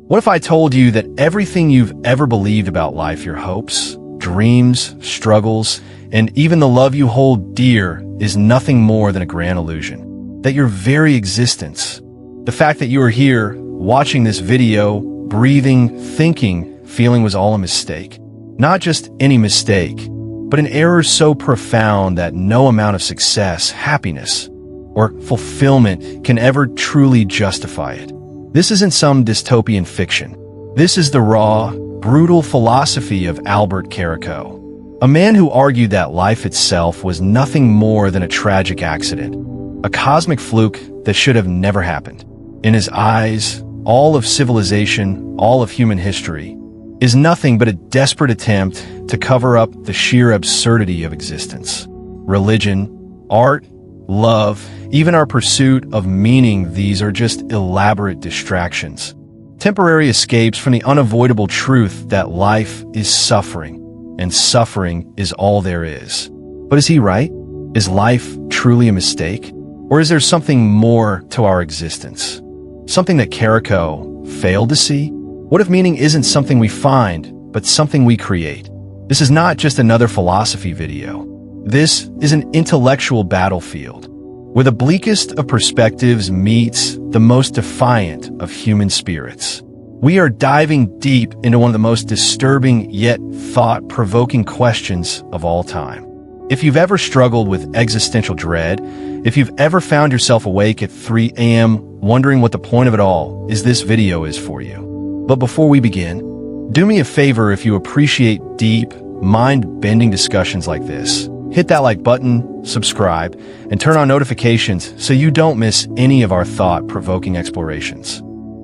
What if I told you that everything you've ever believed about life, your hopes, dreams, struggles, and even the love you hold dear is nothing more than a grand illusion? That your very existence, the fact that you are here, watching this video, breathing, thinking, feeling was all a mistake. Not just any mistake, but an error so profound that no amount of success, happiness, or fulfillment can ever truly justify it. This isn't some dystopian fiction. This is the raw, brutal philosophy of Albert Caraco, a man who argued that life itself was nothing more than a tragic accident, a cosmic fluke that should have never happened. In his eyes, all of civilization, all of human history, is nothing but a desperate attempt to cover up the sheer absurdity of existence. Religion, art, love, even our pursuit of meaning, these are just elaborate distractions. Temporary escapes from the unavoidable truth that life is suffering, and suffering is all there is. But is he right? Is life truly a mistake? Or is there something more to our existence? Something that Caraco failed to see? What if meaning isn't something we find, but something we create? This is not just another philosophy video. This is an intellectual battlefield, where the bleakest of perspectives meets the most defiant of human spirits. We are diving deep into one of the most disturbing yet thought-provoking questions of all time. If you've ever struggled with existential dread, if you've ever found yourself awake at 3 a.m. wondering what the point of it all is, this video is for you. But before we begin, do me a favor. If you appreciate deep, mind-bending discussions like this, hit that like button, subscribe, and turn on notifications so you don't miss any of our thought-provoking explorations.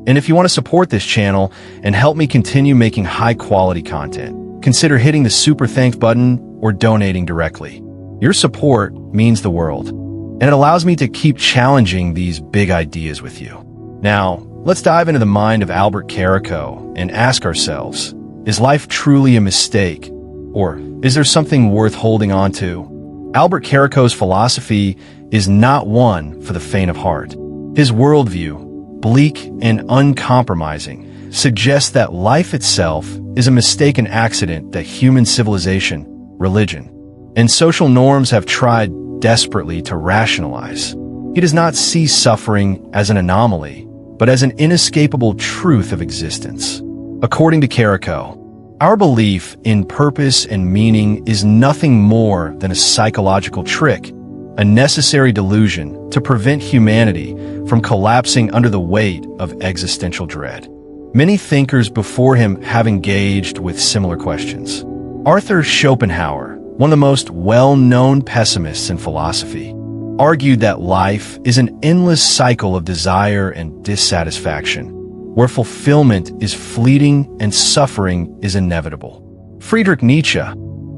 And if you want to support this channel and help me continue making high-quality content, consider hitting the super thanks button or donating directly. Your support means the world, and it allows me to keep challenging these big ideas with you. Now, let's dive into the mind of Albert Caraco and ask ourselves, is life truly a mistake? Or is there something worth holding on to? Albert Caraco's philosophy is not one for the faint of heart. His worldview, bleak and uncompromising, suggests that life itself is a mistaken accident that human civilization, religion, and social norms have tried desperately to rationalize. He does not see suffering as an anomaly, but as an inescapable truth of existence. According to Caraco, our belief in purpose and meaning is nothing more than a psychological trick, a necessary delusion to prevent humanity from collapsing under the weight of existential dread. Many thinkers before him have engaged with similar questions. Arthur Schopenhauer, one of the most well-known pessimists in philosophy, argued that life is an endless cycle of desire and dissatisfaction, where fulfillment is fleeting and suffering is inevitable. Friedrich Nietzsche,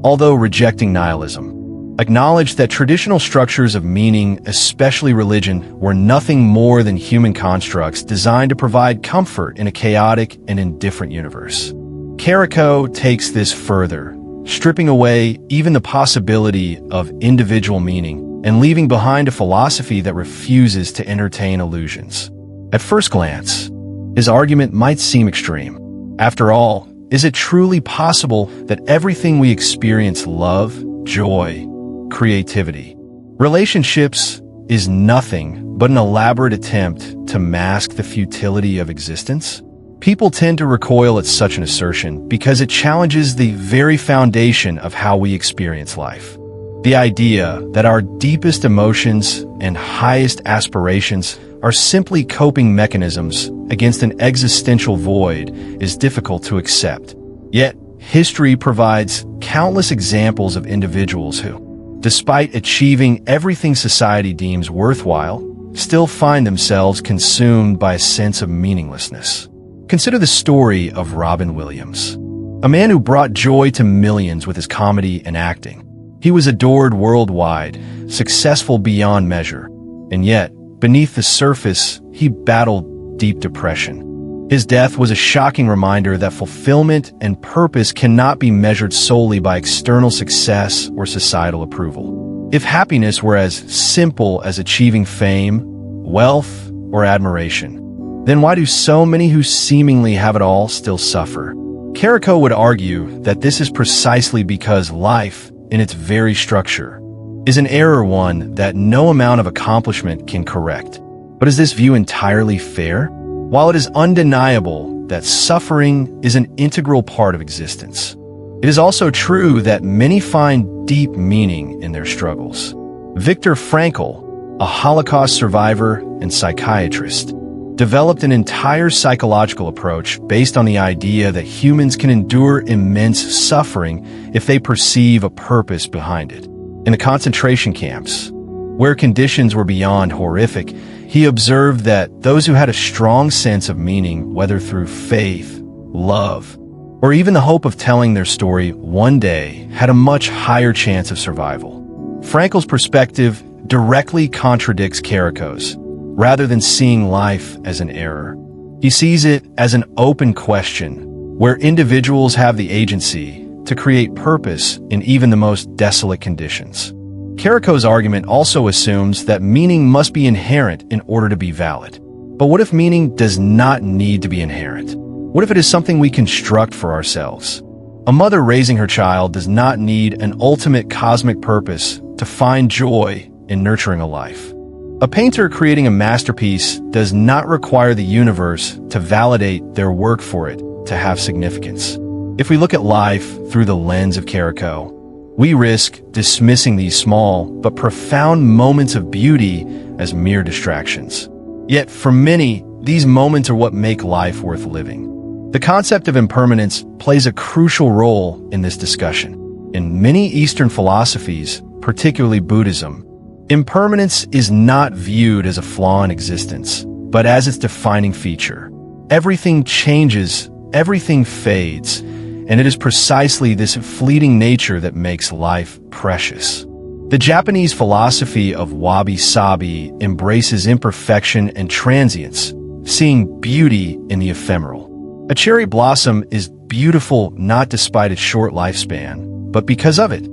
although rejecting nihilism, acknowledged that traditional structures of meaning, especially religion, were nothing more than human constructs designed to provide comfort in a chaotic and indifferent universe. Caraco takes this further, stripping away even the possibility of individual meaning and leaving behind a philosophy that refuses to entertain illusions. At first glance, his argument might seem extreme. After all, is it truly possible that everything we experience, love, joy, creativity, relationships, is nothing but an elaborate attempt to mask the futility of existence? People tend to recoil at such an assertion because it challenges the very foundation of how we experience life. The idea that our deepest emotions and highest aspirations are simply coping mechanisms against an existential void is difficult to accept. Yet, history provides countless examples of individuals who, despite achieving everything society deems worthwhile, still find themselves consumed by a sense of meaninglessness. Consider the story of Robin Williams, a man who brought joy to millions with his comedy and acting. He was adored worldwide, successful beyond measure, and yet, beneath the surface, he battled deep depression. His death was a shocking reminder that fulfillment and purpose cannot be measured solely by external success or societal approval. If happiness were as simple as achieving fame, wealth, or admiration, then why do so many who seemingly have it all still suffer? Caraco would argue that this is precisely because life, in its very structure, is an error one that no amount of accomplishment can correct. But is this view entirely fair? While it is undeniable that suffering is an integral part of existence, it is also true that many find deep meaning in their struggles. Viktor Frankl, a Holocaust survivor and psychiatrist, developed an entire psychological approach based on the idea that humans can endure immense suffering if they perceive a purpose behind it. In the concentration camps, where conditions were beyond horrific, he observed that those who had a strong sense of meaning, whether through faith, love, or even the hope of telling their story one day, had a much higher chance of survival. Frankl's perspective directly contradicts Caraco's. Rather than seeing life as an error, he sees it as an open question where individuals have the agency to create purpose in even the most desolate conditions. Caraco's argument also assumes that meaning must be inherent in order to be valid. But what if meaning does not need to be inherent? What if it is something we construct for ourselves? A mother raising her child does not need an ultimate cosmic purpose to find joy in nurturing a life. A painter creating a masterpiece does not require the universe to validate their work for it to have significance. If we look at life through the lens of Caraco, we risk dismissing these small but profound moments of beauty as mere distractions. Yet for many, these moments are what make life worth living. The concept of impermanence plays a crucial role in this discussion. In many Eastern philosophies, particularly Buddhism, impermanence is not viewed as a flaw in existence, but as its defining feature. Everything changes, everything fades, and it is precisely this fleeting nature that makes life precious. The Japanese philosophy of Wabi Sabi embraces imperfection and transience, seeing beauty in the ephemeral. A cherry blossom is beautiful not despite its short lifespan, but because of it.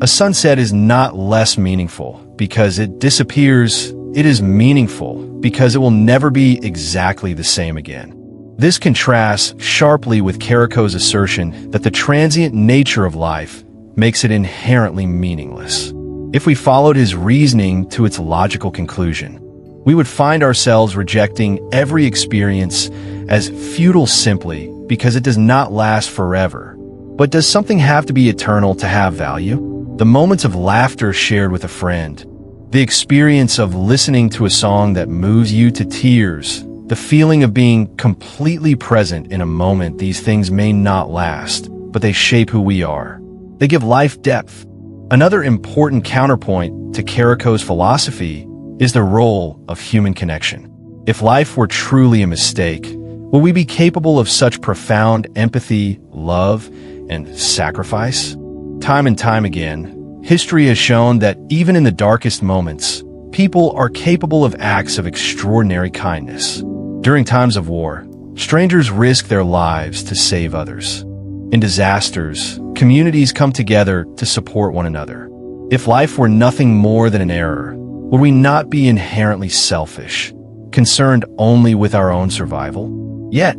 A sunset is not less meaningful because it disappears. It is meaningful because it will never be exactly the same again. This contrasts sharply with Caraco's assertion that the transient nature of life makes it inherently meaningless. If we followed his reasoning to its logical conclusion, we would find ourselves rejecting every experience as futile simply because it does not last forever. But does something have to be eternal to have value? The moments of laughter shared with a friend, the experience of listening to a song that moves you to tears, the feeling of being completely present in a moment, these things may not last, but they shape who we are. They give life depth. Another important counterpoint to Caraco's philosophy is the role of human connection. If life were truly a mistake, will we be capable of such profound empathy, love, and sacrifice? Time and time again, history has shown that even in the darkest moments, people are capable of acts of extraordinary kindness. During times of war, strangers risk their lives to save others. In disasters, communities come together to support one another. If life were nothing more than an error, would we not be inherently selfish, concerned only with our own survival? Yet,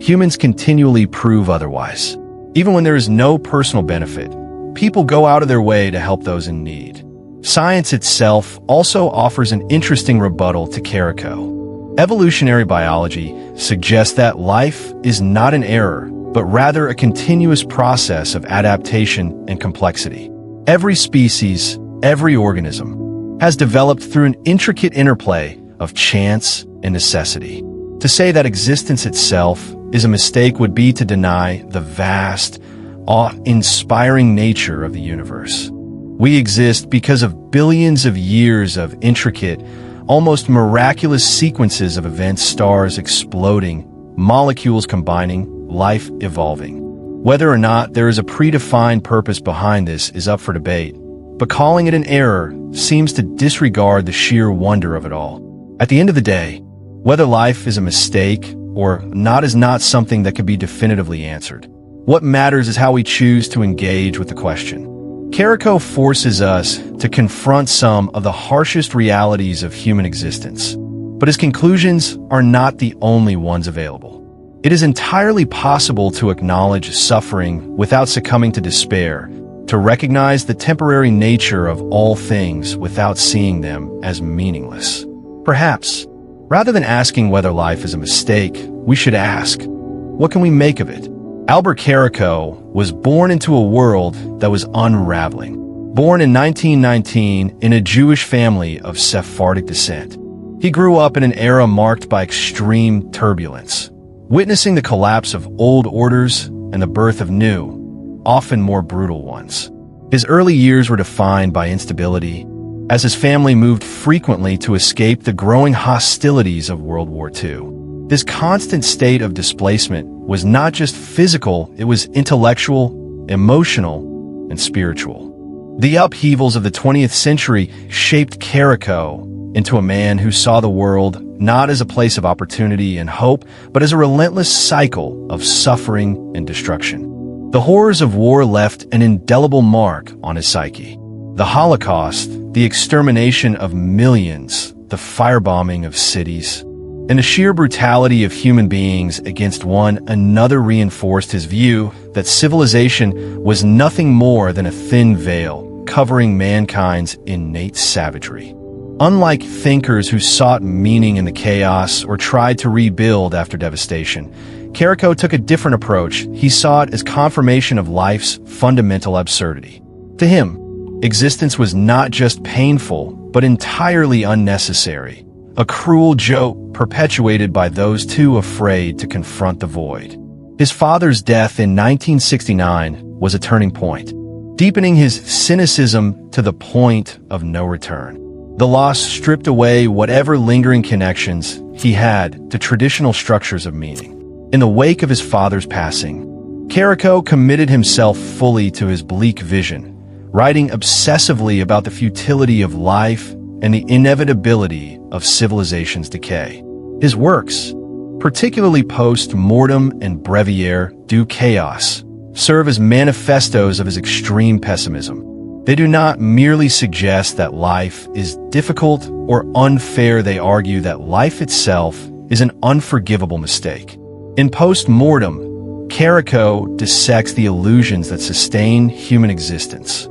humans continually prove otherwise. Even when there is no personal benefit, people go out of their way to help those in need. Science itself also offers an interesting rebuttal to Caraco. Evolutionary biology suggests that life is not an error, but rather a continuous process of adaptation and complexity. Every species, every organism, has developed through an intricate interplay of chance and necessity. To say that existence itself is a mistake would be to deny the vast, awe-inspiring nature of the universe. We exist because of billions of years of intricate, almost miraculous sequences of events, stars exploding, molecules combining, life evolving. Whether or not there is a predefined purpose behind this is up for debate, but calling it an error seems to disregard the sheer wonder of it all. At the end of the day, whether life is a mistake or not is not something that can be definitively answered. What matters is how we choose to engage with the question. Caraco forces us to confront some of the harshest realities of human existence. But his conclusions are not the only ones available. It is entirely possible to acknowledge suffering without succumbing to despair, to recognize the temporary nature of all things without seeing them as meaningless. Perhaps, rather than asking whether life is a mistake, we should ask, what can we make of it? Albert Caraco was born into a world that was unraveling. Born in 1919 in a Jewish family of Sephardic descent, he grew up in an era marked by extreme turbulence, witnessing the collapse of old orders and the birth of new, often more brutal ones. His early years were defined by instability, as his family moved frequently to escape the growing hostilities of World War II. This constant state of displacement was not just physical, it was intellectual, emotional, and spiritual. The upheavals of the 20th century shaped Caraco into a man who saw the world not as a place of opportunity and hope, but as a relentless cycle of suffering and destruction. The horrors of war left an indelible mark on his psyche. The Holocaust, the extermination of millions, the firebombing of cities, and the sheer brutality of human beings against one another reinforced his view that civilization was nothing more than a thin veil covering mankind's innate savagery. Unlike thinkers who sought meaning in the chaos or tried to rebuild after devastation, Caraco took a different approach. He saw it as confirmation of life's fundamental absurdity. To him, existence was not just painful, but entirely unnecessary, a cruel joke perpetuated by those too afraid to confront the void. His father's death in 1969 was a turning point, deepening his cynicism to the point of no return. The loss stripped away whatever lingering connections he had to traditional structures of meaning. In the wake of his father's passing, Caraco committed himself fully to his bleak vision, writing obsessively about the futility of life and the inevitability of civilization's decay. His works, particularly Post-Mortem and Breviaire du Chaos, serve as manifestos of his extreme pessimism. They do not merely suggest that life is difficult or unfair, they argue that life itself is an unforgivable mistake. In Post-Mortem, Caraco dissects the illusions that sustain human existence,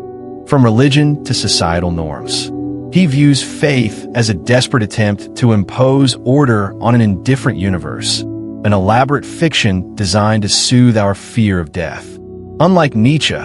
from religion to societal norms. He views faith as a desperate attempt to impose order on an indifferent universe, an elaborate fiction designed to soothe our fear of death. Unlike Nietzsche,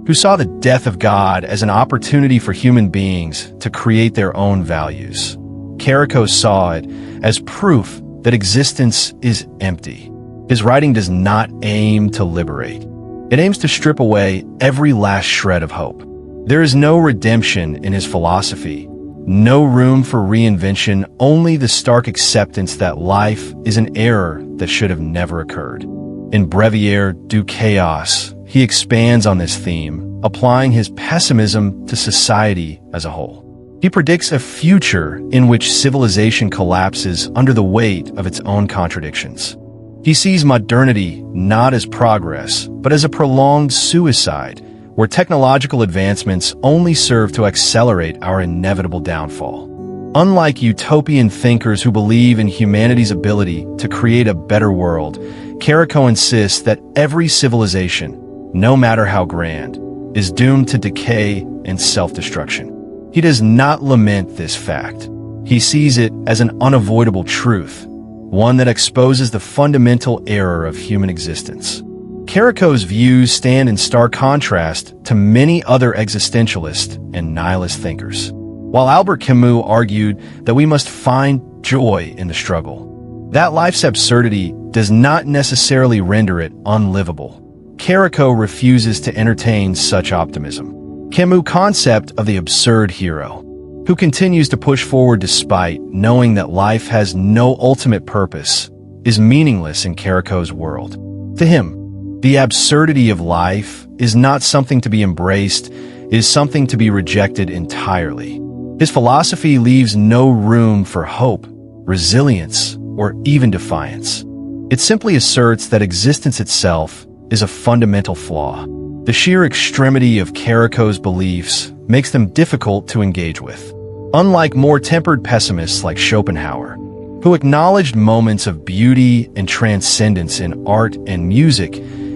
who saw the death of God as an opportunity for human beings to create their own values, Caraco saw it as proof that existence is empty. His writing does not aim to liberate. It aims to strip away every last shred of hope. There is no redemption in his philosophy, no room for reinvention, only the stark acceptance that life is an error that should have never occurred. In Breviaire du Chaos, he expands on this theme, applying his pessimism to society as a whole. He predicts a future in which civilization collapses under the weight of its own contradictions. He sees modernity not as progress, but as a prolonged suicide, where technological advancements only serve to accelerate our inevitable downfall. Unlike utopian thinkers who believe in humanity's ability to create a better world, Caraco insists that every civilization, no matter how grand, is doomed to decay and self-destruction. He does not lament this fact. He sees it as an unavoidable truth, one that exposes the fundamental error of human existence. Caraco's views stand in stark contrast to many other existentialist and nihilist thinkers. While Albert Camus argued that we must find joy in the struggle, that life's absurdity does not necessarily render it unlivable. Caraco refuses to entertain such optimism. Camus' concept of the absurd hero, who continues to push forward despite knowing that life has no ultimate purpose, is meaningless in Caraco's world. To him, the absurdity of life is not something to be embraced, it is something to be rejected entirely. His philosophy leaves no room for hope, resilience, or even defiance. It simply asserts that existence itself is a fundamental flaw. The sheer extremity of Caraco's beliefs makes them difficult to engage with. Unlike more tempered pessimists like Schopenhauer, who acknowledged moments of beauty and transcendence in art and music,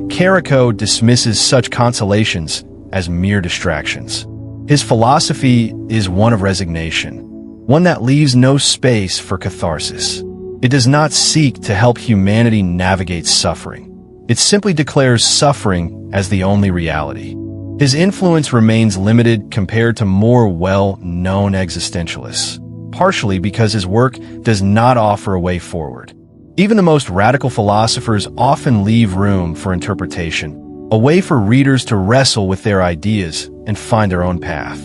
Caraco dismisses such consolations as mere distractions. His philosophy is one of resignation, one that leaves no space for catharsis. It does not seek to help humanity navigate suffering. It simply declares suffering as the only reality. His influence remains limited compared to more well-known existentialists, partially because his work does not offer a way forward. Even the most radical philosophers often leave room for interpretation, a way for readers to wrestle with their ideas and find their own path.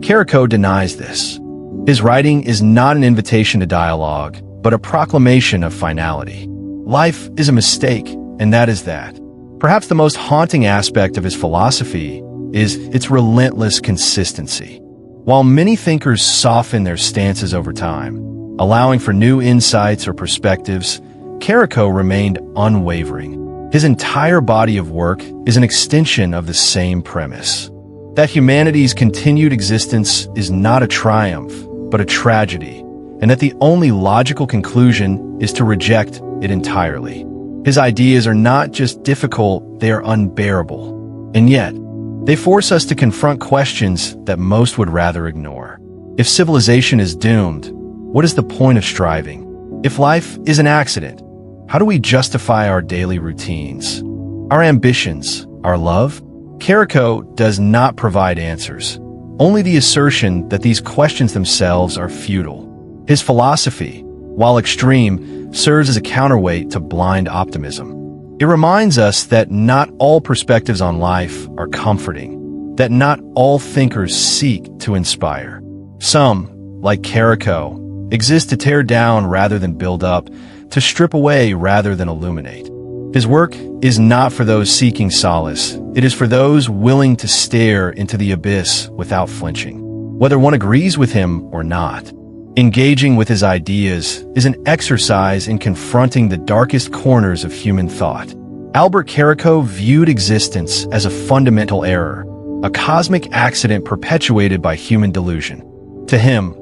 Caraco denies this. His writing is not an invitation to dialogue, but a proclamation of finality. Life is a mistake, and that is that. Perhaps the most haunting aspect of his philosophy is its relentless consistency. While many thinkers soften their stances over time, allowing for new insights or perspectives, Caraco remained unwavering. His entire body of work is an extension of the same premise: that humanity's continued existence is not a triumph, but a tragedy, and that the only logical conclusion is to reject it entirely. His ideas are not just difficult, they are unbearable. And yet, they force us to confront questions that most would rather ignore. If civilization is doomed, what is the point of striving? If life is an accident, how do we justify our daily routines, our ambitions, our love? Caraco does not provide answers, only the assertion that these questions themselves are futile. His philosophy, while extreme, serves as a counterweight to blind optimism. It reminds us that not all perspectives on life are comforting, that not all thinkers seek to inspire. Some, like Caraco, exist to tear down rather than build up, to strip away rather than illuminate. His work is not for those seeking solace. It is for those willing to stare into the abyss without flinching, whether one agrees with him or not. Engaging with his ideas is an exercise in confronting the darkest corners of human thought. Albert Caraco viewed existence as a fundamental error, a cosmic accident perpetuated by human delusion. To him,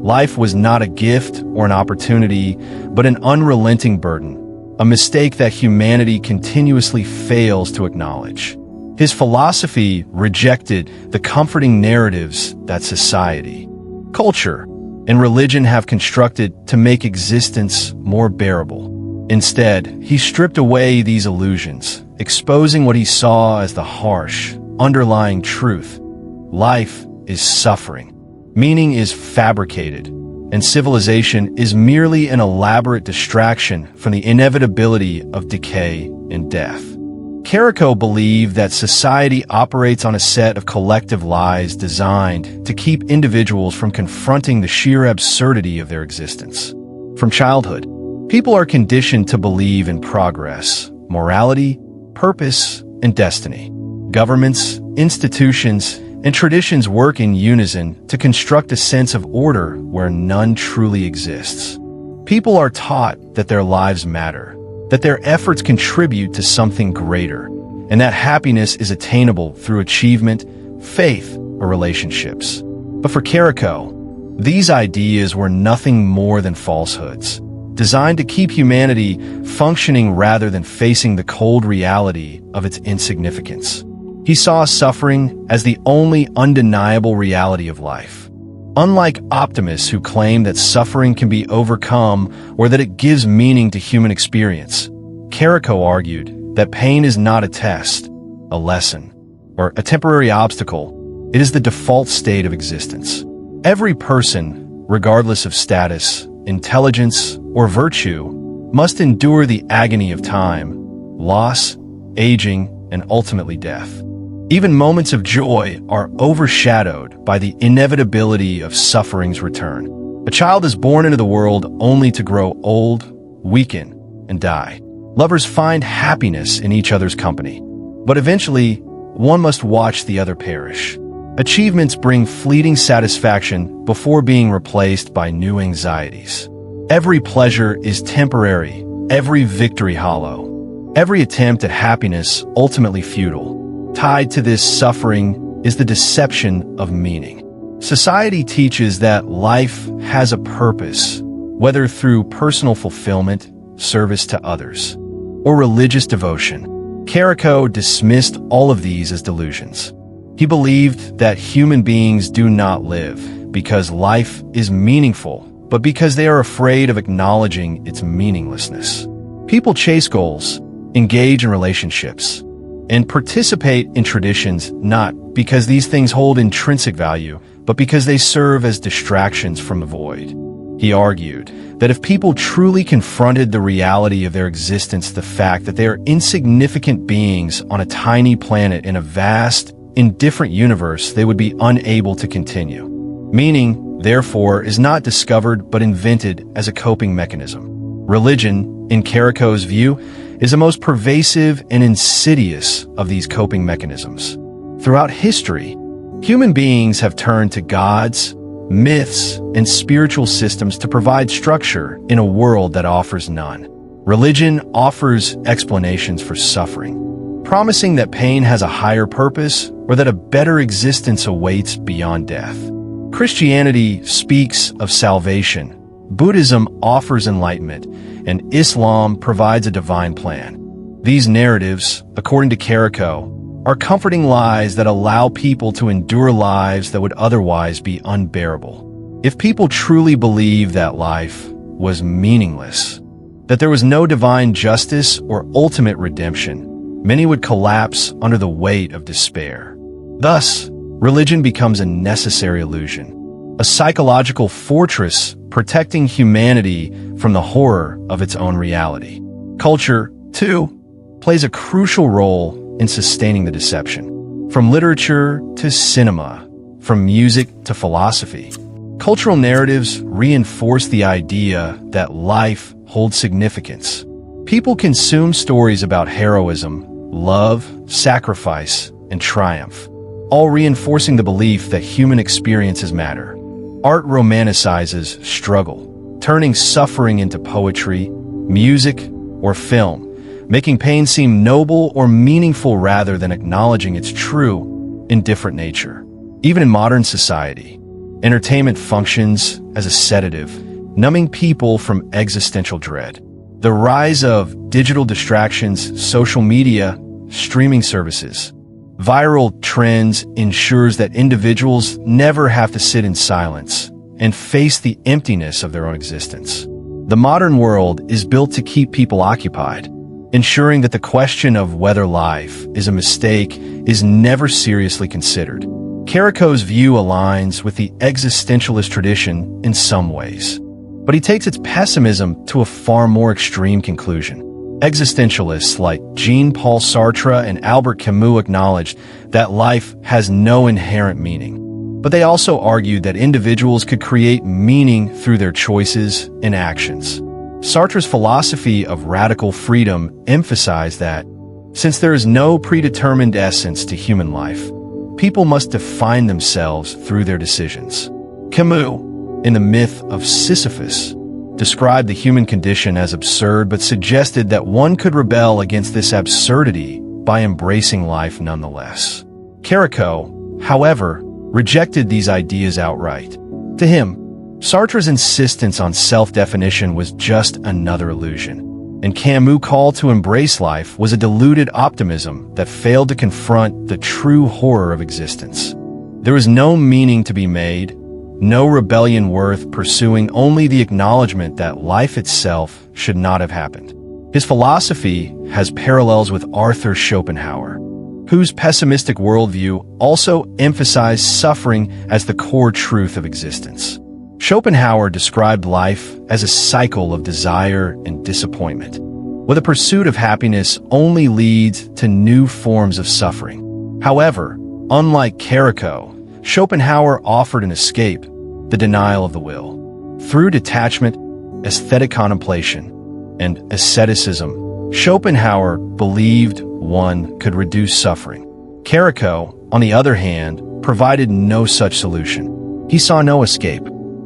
life was not a gift or an opportunity, but an unrelenting burden, a mistake that humanity continuously fails to acknowledge. His philosophy rejected the comforting narratives that society, culture, and religion have constructed to make existence more bearable. Instead, he stripped away these illusions, exposing what he saw as the harsh, underlying truth. Life is suffering. Meaning is fabricated, and civilization is merely an elaborate distraction from the inevitability of decay and death. Caraco believed that society operates on a set of collective lies designed to keep individuals from confronting the sheer absurdity of their existence. From childhood, people are conditioned to believe in progress, morality, purpose, and destiny. Governments, institutions, and traditions work in unison to construct a sense of order where none truly exists. People are taught that their lives matter, that their efforts contribute to something greater, and that happiness is attainable through achievement, faith, or relationships. But for Caraco, these ideas were nothing more than falsehoods, designed to keep humanity functioning rather than facing the cold reality of its insignificance. He saw suffering as the only undeniable reality of life. Unlike optimists who claim that suffering can be overcome or that it gives meaning to human experience, Caraco argued that pain is not a test, a lesson, or a temporary obstacle. It is the default state of existence. Every person, regardless of status, intelligence, or virtue, must endure the agony of time, loss, aging, and ultimately death. Even moments of joy are overshadowed by the inevitability of suffering's return. A child is born into the world only to grow old, weaken, and die. Lovers find happiness in each other's company, but eventually, one must watch the other perish. Achievements bring fleeting satisfaction before being replaced by new anxieties. Every pleasure is temporary, every victory hollow, every attempt at happiness ultimately futile. Tied to this suffering is the deception of meaning. Society teaches that life has a purpose, whether through personal fulfillment, service to others, or religious devotion. Caraco dismissed all of these as delusions. He believed that human beings do not live because life is meaningful, but because they are afraid of acknowledging its meaninglessness. People chase goals, engage in relationships, and participate in traditions not because these things hold intrinsic value, but because they serve as distractions from the void. He argued that if people truly confronted the reality of their existence, the fact that they are insignificant beings on a tiny planet in a vast, indifferent universe, they would be unable to continue. Meaning, therefore, is not discovered but invented as a coping mechanism. Religion, in Caraco's view, is the most pervasive and insidious of these coping mechanisms. Throughout history, human beings have turned to gods, myths, and spiritual systems to provide structure in a world that offers none. Religion offers explanations for suffering, promising that pain has a higher purpose or that a better existence awaits beyond death. Christianity speaks of salvation, Buddhism offers enlightenment, and Islam provides a divine plan. These narratives, according to Caraco, are comforting lies that allow people to endure lives that would otherwise be unbearable. If people truly believed that life was meaningless, that there was no divine justice or ultimate redemption, many would collapse under the weight of despair. Thus, religion becomes a necessary illusion, a psychological fortress protecting humanity from the horror of its own reality. Culture, too, plays a crucial role in sustaining the deception. From literature to cinema, from music to philosophy, cultural narratives reinforce the idea that life holds significance. People consume stories about heroism, love, sacrifice, and triumph, all reinforcing the belief that human experiences matter. Art romanticizes struggle, turning suffering into poetry, music, or film, making pain seem noble or meaningful rather than acknowledging its true, indifferent nature. Even in modern society, entertainment functions as a sedative, numbing people from existential dread. The rise of digital distractions, social media, streaming services, viral trends ensures that individuals never have to sit in silence and face the emptiness of their own existence. The modern world is built to keep people occupied, ensuring that the question of whether life is a mistake is never seriously considered. Caraco's view aligns with the existentialist tradition in some ways, but he takes its pessimism to a far more extreme conclusion. Existentialists like Jean-Paul Sartre and Albert Camus acknowledged that life has no inherent meaning, but they also argued that individuals could create meaning through their choices and actions. Sartre's philosophy of radical freedom emphasized that, since there is no predetermined essence to human life, people must define themselves through their decisions. Camus, in the myth of Sisyphus, described the human condition as absurd but suggested that one could rebel against this absurdity by embracing life nonetheless. Caraco, however, rejected these ideas outright. To him, Sartre's insistence on self-definition was just another illusion, and Camus' call to embrace life was a deluded optimism that failed to confront the true horror of existence. There was no meaning to be made, no rebellion worth pursuing, only the acknowledgement that life itself should not have happened. His philosophy has parallels with Arthur Schopenhauer, whose pessimistic worldview also emphasized suffering as the core truth of existence. Schopenhauer described life as a cycle of desire and disappointment, where the pursuit of happiness only leads to new forms of suffering. However, unlike Caraco, Schopenhauer offered an escape, the denial of the will. Through detachment, aesthetic contemplation, and asceticism, Schopenhauer believed one could reduce suffering. Caraco, on the other hand, provided no such solution. He saw no escape,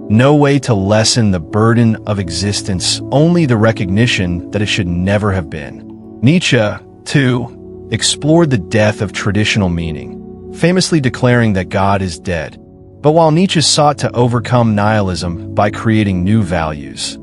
no way to lessen the burden of existence, only the recognition that it should never have been. Nietzsche, too, explored the death of traditional meaning, famously declaring that God is dead. But while Nietzsche sought to overcome nihilism by creating new values,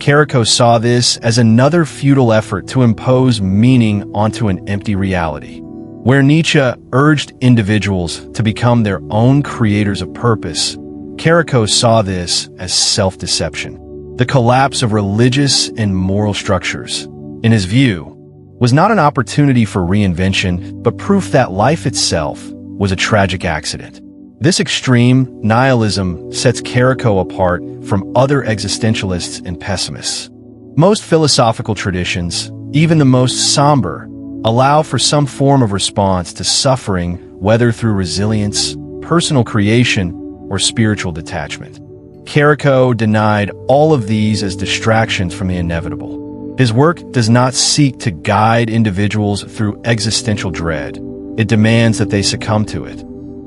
Caraco saw this as another futile effort to impose meaning onto an empty reality. Where Nietzsche urged individuals to become their own creators of purpose, Caraco saw this as self-deception. The collapse of religious and moral structures, in his view, was not an opportunity for reinvention, but proof that life itself was a tragic accident. This extreme nihilism sets Caraco apart from other existentialists and pessimists. Most philosophical traditions, even the most somber, allow for some form of response to suffering, whether through resilience, personal creation, or spiritual detachment. Caraco denied all of these as distractions from the inevitable. His work does not seek to guide individuals through existential dread. It demands that they succumb to it.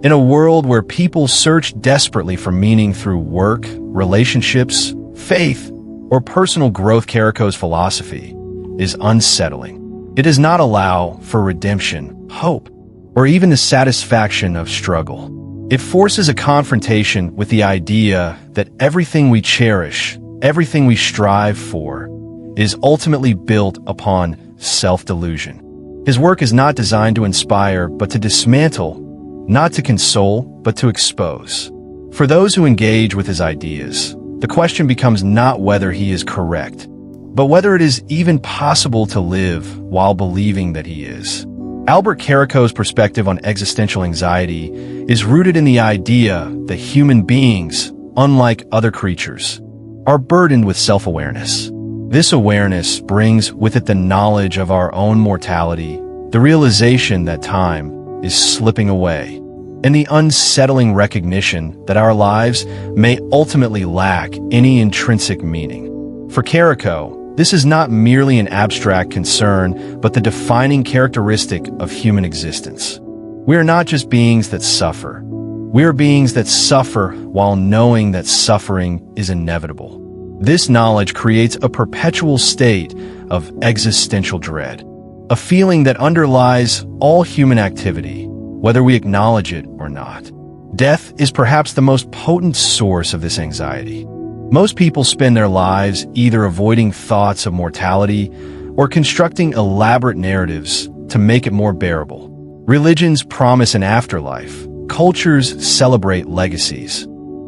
In a world where people search desperately for meaning through work, relationships, faith, or personal growth, Caraco's philosophy is unsettling. It does not allow for redemption, hope, or even the satisfaction of struggle. It forces a confrontation with the idea that everything we cherish, everything we strive for, is ultimately built upon self-delusion. His work is not designed to inspire, but to dismantle, not to console, but to expose. For those who engage with his ideas, the question becomes not whether he is correct, but whether it is even possible to live while believing that he is. Albert Caraco's perspective on existential anxiety is rooted in the idea that human beings, unlike other creatures, are burdened with self-awareness. This awareness brings with it the knowledge of our own mortality, the realization that time is slipping away, and the unsettling recognition that our lives may ultimately lack any intrinsic meaning. For Caraco, this is not merely an abstract concern, but the defining characteristic of human existence. We are not just beings that suffer. We are beings that suffer while knowing that suffering is inevitable. This knowledge creates a perpetual state of existential dread, a feeling that underlies all human activity, whether we acknowledge it or not. Death is perhaps the most potent source of this anxiety. Most people spend their lives either avoiding thoughts of mortality or constructing elaborate narratives to make it more bearable. Religions promise an afterlife, cultures celebrate legacies,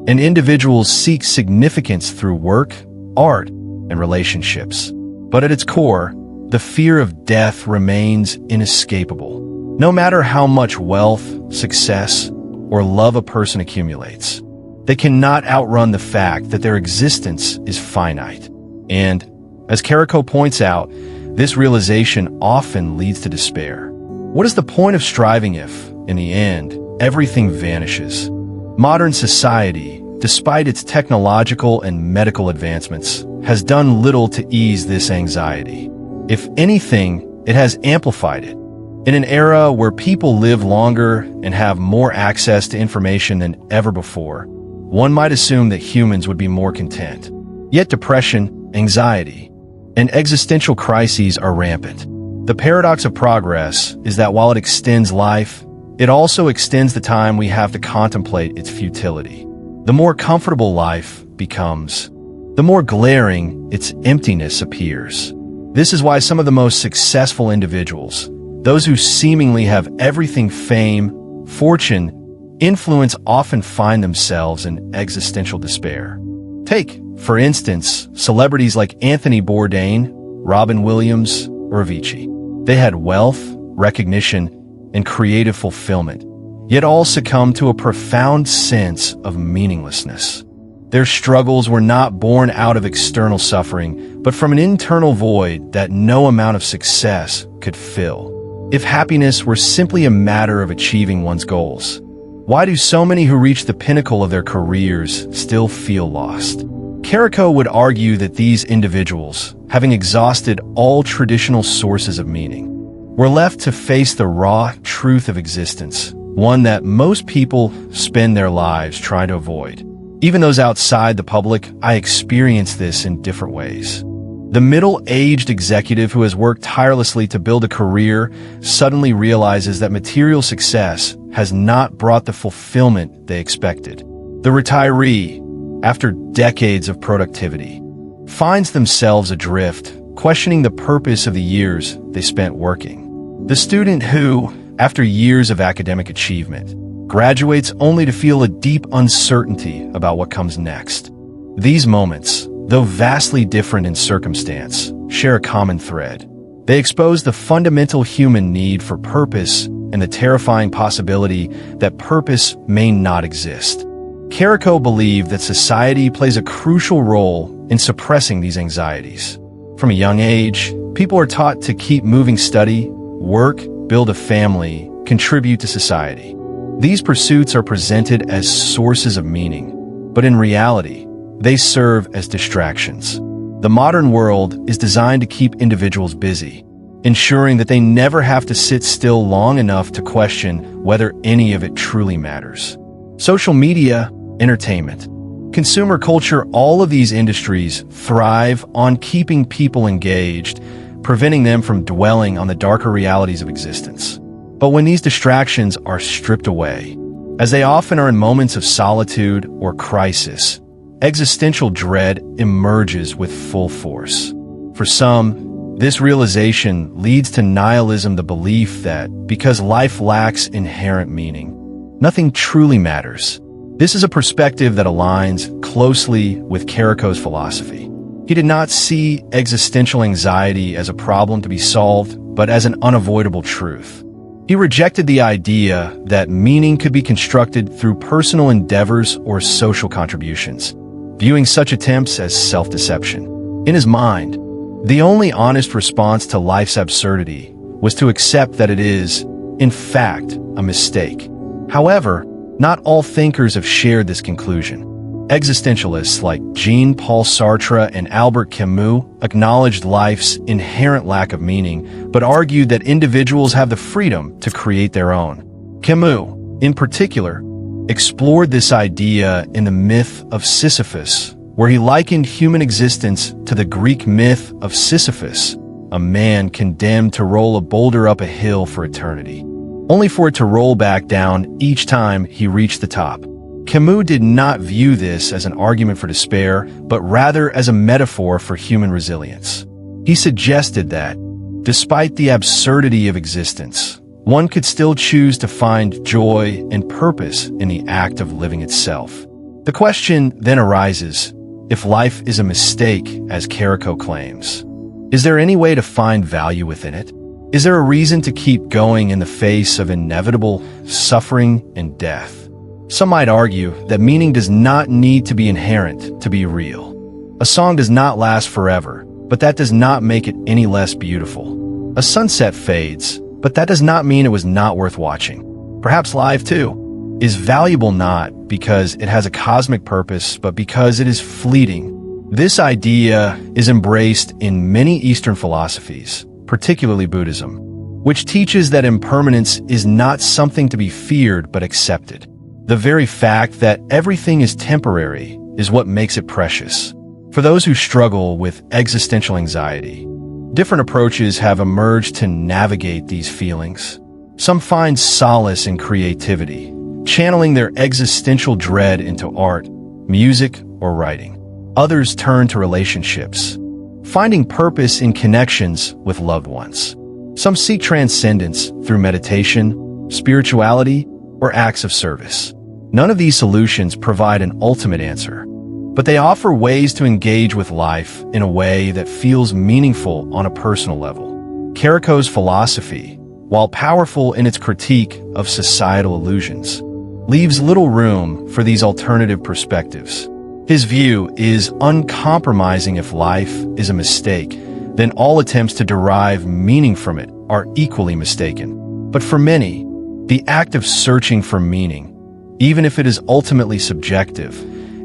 and individuals seek significance through work, art, and relationships. But at its core, the fear of death remains inescapable. No matter how much wealth, success, or love a person accumulates, they cannot outrun the fact that their existence is finite. And, as Caraco points out, this realization often leads to despair. What is the point of striving if, in the end, everything vanishes? Modern society, despite its technological and medical advancements, has done little to ease this anxiety. If anything, it has amplified it. In an era where people live longer and have more access to information than ever before, one might assume that humans would be more content. Yet depression, anxiety, and existential crises are rampant. The paradox of progress is that while it extends life, it also extends the time we have to contemplate its futility. The more comfortable life becomes, the more glaring its emptiness appears. This is why some of the most successful individuals, those who seemingly have everything, fame, fortune, influence, often find themselves in existential despair. Take, for instance, celebrities like Anthony Bourdain, Robin Williams, or Avicii. They had wealth, recognition, and creative fulfillment, yet all succumbed to a profound sense of meaninglessness. Their struggles were not born out of external suffering, but from an internal void that no amount of success could fill. If happiness were simply a matter of achieving one's goals, why do so many who reach the pinnacle of their careers still feel lost? Caraco would argue that these individuals, having exhausted all traditional sources of meaning, were left to face the raw truth of existence, one that most people spend their lives trying to avoid. Even those outside the public, I experience this in different ways. The middle-aged executive who has worked tirelessly to build a career suddenly realizes that material success has not brought the fulfillment they expected. The retiree, after decades of productivity, finds themselves adrift, questioning the purpose of the years they spent working. The student who, after years of academic achievement, graduates only to feel a deep uncertainty about what comes next. These moments, though vastly different in circumstance, share a common thread. They expose the fundamental human need for purpose and the terrifying possibility that purpose may not exist. Caraco believed that society plays a crucial role in suppressing these anxieties. From a young age, people are taught to keep moving, study, work, build a family, contribute to society. These pursuits are presented as sources of meaning, but in reality, they serve as distractions. The modern world is designed to keep individuals busy, ensuring that they never have to sit still long enough to question whether any of it truly matters. Social media, entertainment, consumer culture, all of these industries thrive on keeping people engaged, preventing them from dwelling on the darker realities of existence. But when these distractions are stripped away, as they often are in moments of solitude or crisis, existential dread emerges with full force. For some, this realization leads to nihilism, the belief that because life lacks inherent meaning, nothing truly matters. This is a perspective that aligns closely with Caraco's philosophy. He did not see existential anxiety as a problem to be solved, but as an unavoidable truth. He rejected the idea that meaning could be constructed through personal endeavors or social contributions, viewing such attempts as self-deception. In his mind, the only honest response to life's absurdity was to accept that it is, in fact, a mistake. However, not all thinkers have shared this conclusion. Existentialists like Jean-Paul Sartre and Albert Camus acknowledged life's inherent lack of meaning, but argued that individuals have the freedom to create their own. Camus, in particular, explored this idea in the myth of Sisyphus, where he likened human existence to the Greek myth of Sisyphus, a man condemned to roll a boulder up a hill for eternity, only for it to roll back down each time he reached the top. Camus did not view this as an argument for despair, but rather as a metaphor for human resilience. He suggested that, despite the absurdity of existence, one could still choose to find joy and purpose in the act of living itself. The question then arises, if life is a mistake, as Caraco claims, is there any way to find value within it? Is there a reason to keep going in the face of inevitable suffering and death? Some might argue that meaning does not need to be inherent to be real. A song does not last forever, but that does not make it any less beautiful. A sunset fades, but that does not mean it was not worth watching. Perhaps life, too, is valuable not because it has a cosmic purpose, but because it is fleeting. This idea is embraced in many Eastern philosophies, particularly Buddhism, which teaches that impermanence is not something to be feared but accepted. The very fact that everything is temporary is what makes it precious. For those who struggle with existential anxiety, different approaches have emerged to navigate these feelings. Some find solace in creativity, channeling their existential dread into art, music, or writing. Others turn to relationships, finding purpose in connections with loved ones. Some seek transcendence through meditation, spirituality, or acts of service. None of these solutions provide an ultimate answer, but they offer ways to engage with life in a way that feels meaningful on a personal level. Caraco's philosophy, while powerful in its critique of societal illusions, leaves little room for these alternative perspectives. His view is uncompromising. If life is a mistake, then all attempts to derive meaning from it are equally mistaken. But for many, the act of searching for meaning, even if it is ultimately subjective,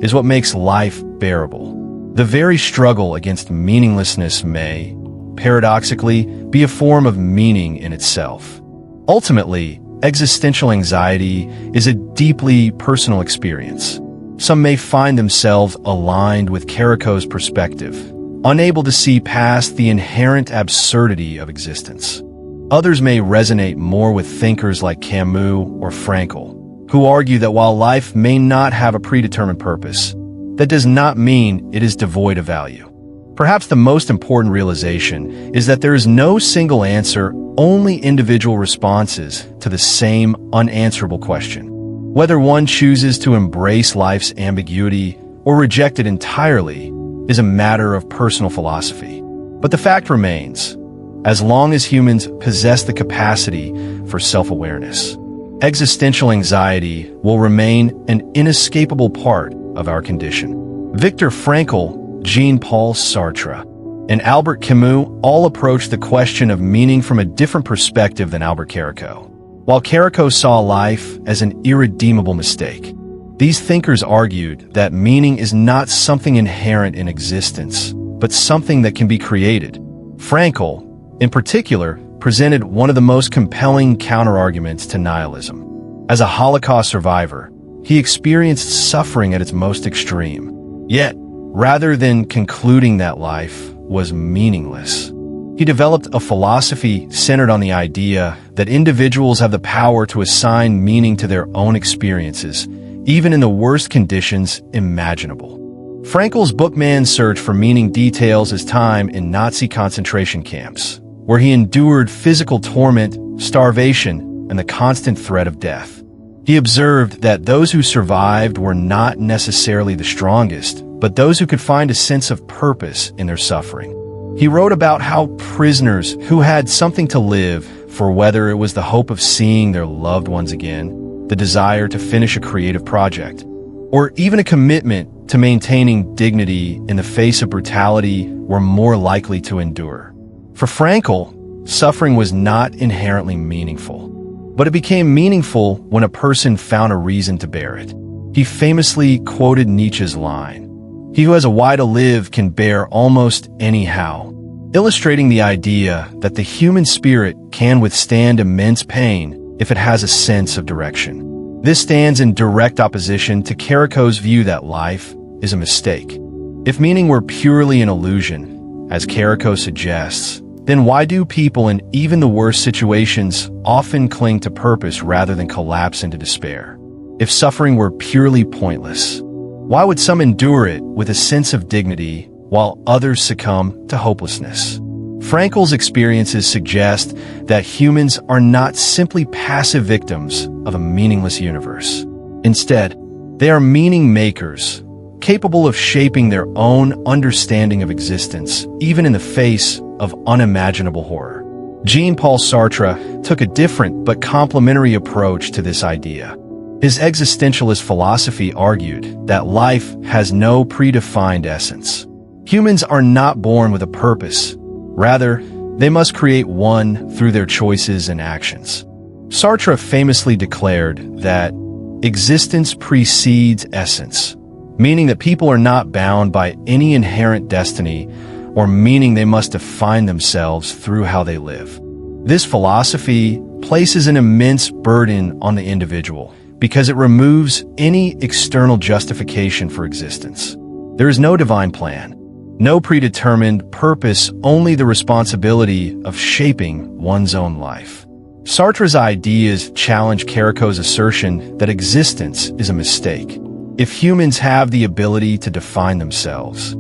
is what makes life bearable. The very struggle against meaninglessness may, paradoxically, be a form of meaning in itself. Ultimately, existential anxiety is a deeply personal experience. Some may find themselves aligned with Caraco's perspective, unable to see past the inherent absurdity of existence. Others may resonate more with thinkers like Camus or Frankl, who argue that while life may not have a predetermined purpose, that does not mean it is devoid of value. Perhaps the most important realization is that there is no single answer, only individual responses to the same unanswerable question. Whether one chooses to embrace life's ambiguity or reject it entirely is a matter of personal philosophy. But the fact remains, as long as humans possess the capacity for self-awareness, existential anxiety will remain an inescapable part of our condition. Viktor Frankl, Jean-Paul Sartre, and Albert Camus all approached the question of meaning from a different perspective than Albert Caraco. While Caraco saw life as an irredeemable mistake, these thinkers argued that meaning is not something inherent in existence, but something that can be created. Frankl, in particular, presented one of the most compelling counterarguments to nihilism. As a Holocaust survivor, he experienced suffering at its most extreme. Yet, rather than concluding that life was meaningless, he developed a philosophy centered on the idea that individuals have the power to assign meaning to their own experiences, even in the worst conditions imaginable. Frankl's book Man's Search for Meaning details his time in Nazi concentration camps, where he endured physical torment, starvation, and the constant threat of death. He observed that those who survived were not necessarily the strongest, but those who could find a sense of purpose in their suffering. He wrote about how prisoners who had something to live for, whether it was the hope of seeing their loved ones again, the desire to finish a creative project, or even a commitment to maintaining dignity in the face of brutality, were more likely to endure. For Frankl, suffering was not inherently meaningful, but it became meaningful when a person found a reason to bear it. He famously quoted Nietzsche's line, "He who has a why to live can bear almost anyhow," illustrating the idea that the human spirit can withstand immense pain if it has a sense of direction. This stands in direct opposition to Caraco's view that life is a mistake. If meaning were purely an illusion, as Caraco suggests, then why do people in even the worst situations often cling to purpose rather than collapse into despair? If suffering were purely pointless, why would some endure it with a sense of dignity while others succumb to hopelessness? Frankl's experiences suggest that humans are not simply passive victims of a meaningless universe. Instead, they are meaning makers, capable of shaping their own understanding of existence, even in the face of unimaginable horror. Jean-Paul Sartre took a different but complementary approach to this idea. His existentialist philosophy argued that life has no predefined essence. Humans are not born with a purpose. Rather, they must create one through their choices and actions. Sartre famously declared that existence precedes essence, meaning that people are not bound by any inherent destiny or meaning they must define themselves through how they live. This philosophy places an immense burden on the individual because it removes any external justification for existence. There is no divine plan, no predetermined purpose, only the responsibility of shaping one's own life. Sartre's ideas challenge Caraco's assertion that existence is a mistake. If humans have the ability to define themselves,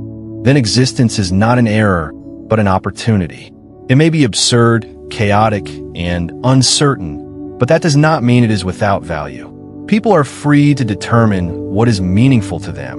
then existence is not an error, but an opportunity. It may be absurd, chaotic, and uncertain, but that does not mean it is without value. People are free to determine what is meaningful to them,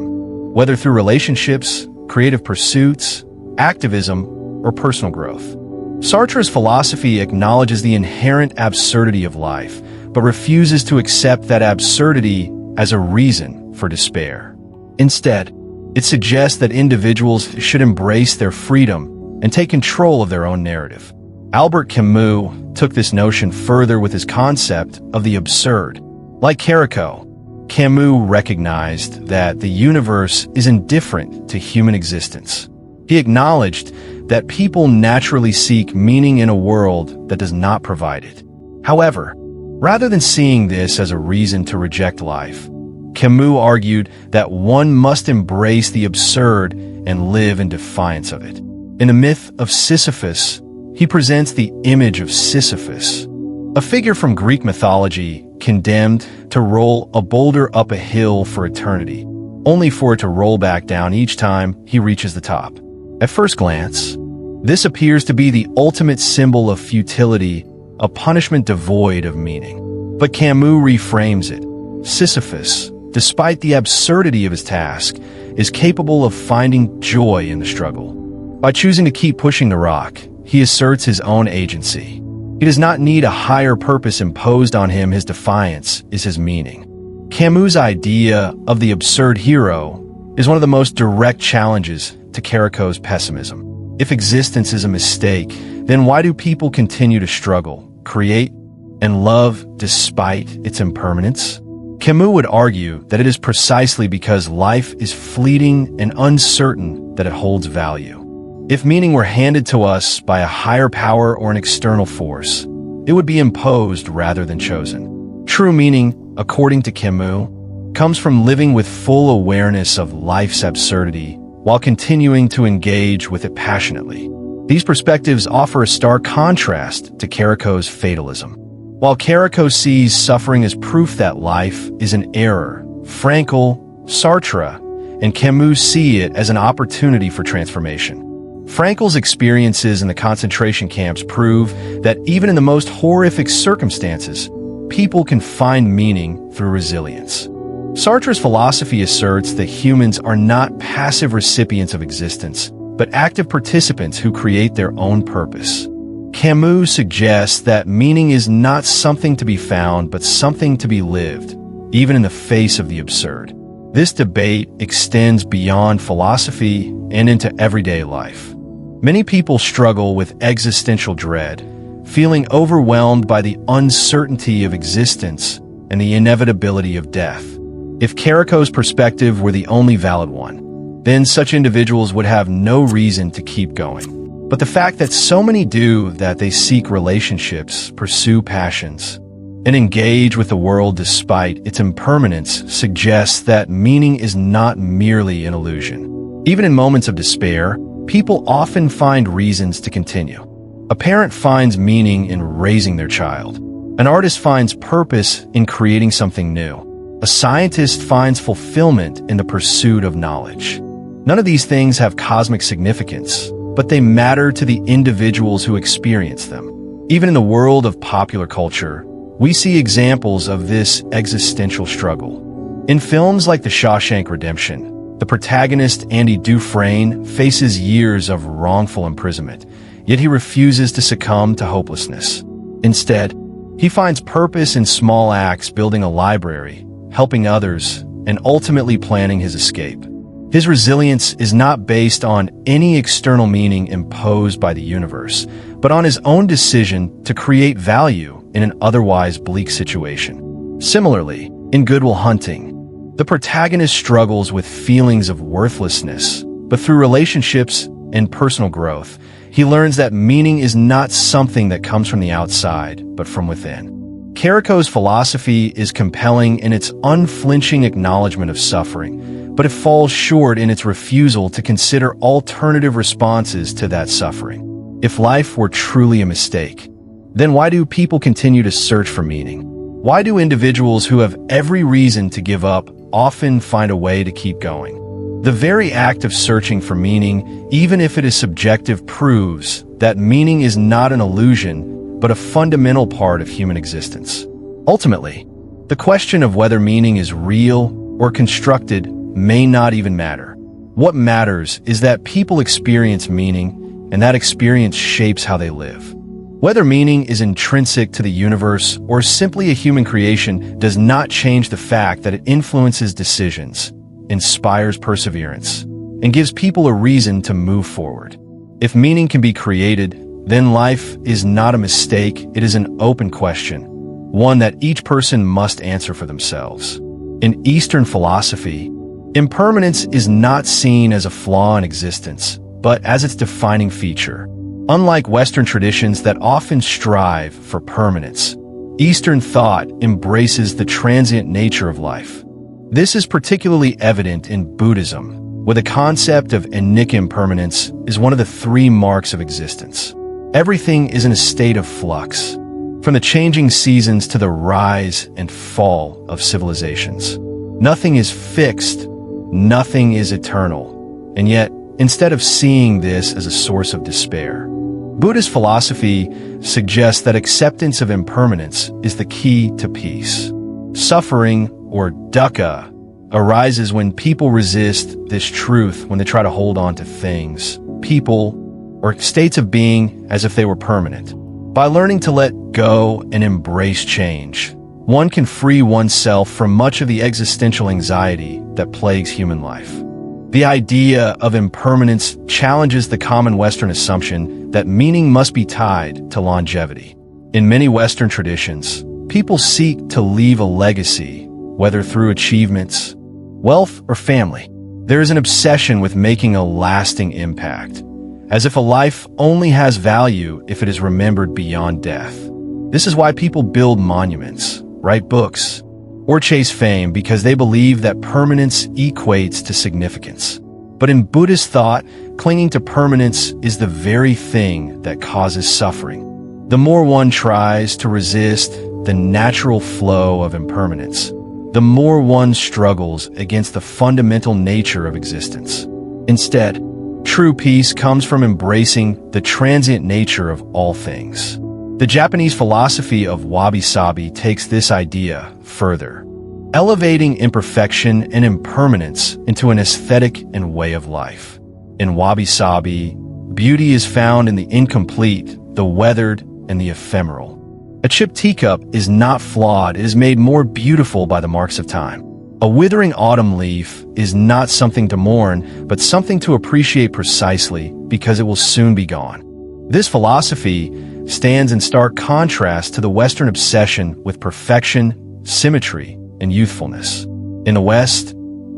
whether through relationships, creative pursuits, activism, or personal growth. Sartre's philosophy acknowledges the inherent absurdity of life, but refuses to accept that absurdity as a reason for despair. Instead, it suggests that individuals should embrace their freedom and take control of their own narrative. Albert Camus took this notion further with his concept of the absurd. Like Caraco, Camus recognized that the universe is indifferent to human existence. He acknowledged that people naturally seek meaning in a world that does not provide it. However, rather than seeing this as a reason to reject life, Camus argued that one must embrace the absurd and live in defiance of it. In the myth of Sisyphus, he presents the image of Sisyphus, a figure from Greek mythology condemned to roll a boulder up a hill for eternity, only for it to roll back down each time he reaches the top. At first glance, this appears to be the ultimate symbol of futility, a punishment devoid of meaning. But Camus reframes it. Sisyphus, despite the absurdity of his task, is capable of finding joy in the struggle. By choosing to keep pushing the rock, he asserts his own agency. He does not need a higher purpose imposed on him. His defiance is his meaning. Camus' idea of the absurd hero is one of the most direct challenges to Caraco's pessimism. If existence is a mistake, then why do people continue to struggle, create, and love despite its impermanence? Camus would argue that it is precisely because life is fleeting and uncertain that it holds value. If meaning were handed to us by a higher power or an external force, it would be imposed rather than chosen. True meaning, according to Camus, comes from living with full awareness of life's absurdity while continuing to engage with it passionately. These perspectives offer a stark contrast to Caraco's fatalism. While Caraco sees suffering as proof that life is an error, Frankl, Sartre, and Camus see it as an opportunity for transformation. Frankl's experiences in the concentration camps prove that even in the most horrific circumstances, people can find meaning through resilience. Sartre's philosophy asserts that humans are not passive recipients of existence, but active participants who create their own purpose. Camus suggests that meaning is not something to be found, but something to be lived, even in the face of the absurd. This debate extends beyond philosophy and into everyday life. Many people struggle with existential dread, feeling overwhelmed by the uncertainty of existence and the inevitability of death. If Caraco's perspective were the only valid one, then such individuals would have no reason to keep going. But the fact that so many do that they seek relationships, pursue passions, and engage with the world despite its impermanence suggests that meaning is not merely an illusion. Even in moments of despair, people often find reasons to continue. A parent finds meaning in raising their child. An artist finds purpose in creating something new. A scientist finds fulfillment in the pursuit of knowledge. None of these things have cosmic significance, but they matter to the individuals who experience them. Even in the world of popular culture, we see examples of this existential struggle. In films like The Shawshank Redemption, the protagonist Andy Dufresne faces years of wrongful imprisonment, yet he refuses to succumb to hopelessness. Instead, he finds purpose in small acts, building a library, helping others, and ultimately planning his escape. His resilience is not based on any external meaning imposed by the universe, but on his own decision to create value in an otherwise bleak situation. Similarly, in Good Will Hunting, the protagonist struggles with feelings of worthlessness, but through relationships and personal growth, he learns that meaning is not something that comes from the outside, but from within. Caraco's philosophy is compelling in its unflinching acknowledgement of suffering, but it falls short in its refusal to consider alternative responses to that suffering. If life were truly a mistake, then why do people continue to search for meaning? Why do individuals who have every reason to give up often find a way to keep going? The very act of searching for meaning, even if it is subjective, proves that meaning is not an illusion, but a fundamental part of human existence. Ultimately, the question of whether meaning is real or constructed may not even matter. What matters is that people experience meaning, and that experience shapes how they live. Whether meaning is intrinsic to the universe or simply a human creation does not change the fact that it influences decisions, inspires perseverance, and gives people a reason to move forward. If meaning can be created, then life is not a mistake, it is an open question, one that each person must answer for themselves. In Eastern philosophy, impermanence is not seen as a flaw in existence, but as its defining feature. Unlike Western traditions that often strive for permanence, Eastern thought embraces the transient nature of life. This is particularly evident in Buddhism, where the concept of enic impermanence is one of the three marks of existence. Everything is in a state of flux, from the changing seasons to the rise and fall of civilizations. Nothing is fixed, nothing is eternal, and yet instead of seeing this as a source of despair. Buddhist philosophy suggests that acceptance of impermanence is the key to peace. Suffering, or dukkha, arises when people resist this truth when they try to hold on to things, people, or states of being as if they were permanent. By learning to let go and embrace change, one can free oneself from much of the existential anxiety that plagues human life. The idea of impermanence challenges the common Western assumption that meaning must be tied to longevity. In many Western traditions, people seek to leave a legacy, whether through achievements, wealth, or family. There is an obsession with making a lasting impact, as if a life only has value if it is remembered beyond death. This is why people build monuments, write books, or chase fame, because they believe that permanence equates to significance. But in Buddhist thought, clinging to permanence is the very thing that causes suffering. The more one tries to resist the natural flow of impermanence, the more one struggles against the fundamental nature of existence. Instead, true peace comes from embracing the transient nature of all things. The Japanese philosophy of Wabi Sabi takes this idea further, elevating imperfection and impermanence into an aesthetic and way of life. In Wabi Sabi, beauty is found in the incomplete, the weathered, and the ephemeral. A chipped teacup is not flawed, it is made more beautiful by the marks of time. A withering autumn leaf is not something to mourn, but something to appreciate precisely because it will soon be gone. This philosophy stands in stark contrast to the Western obsession with perfection, symmetry, and youthfulness. In the West,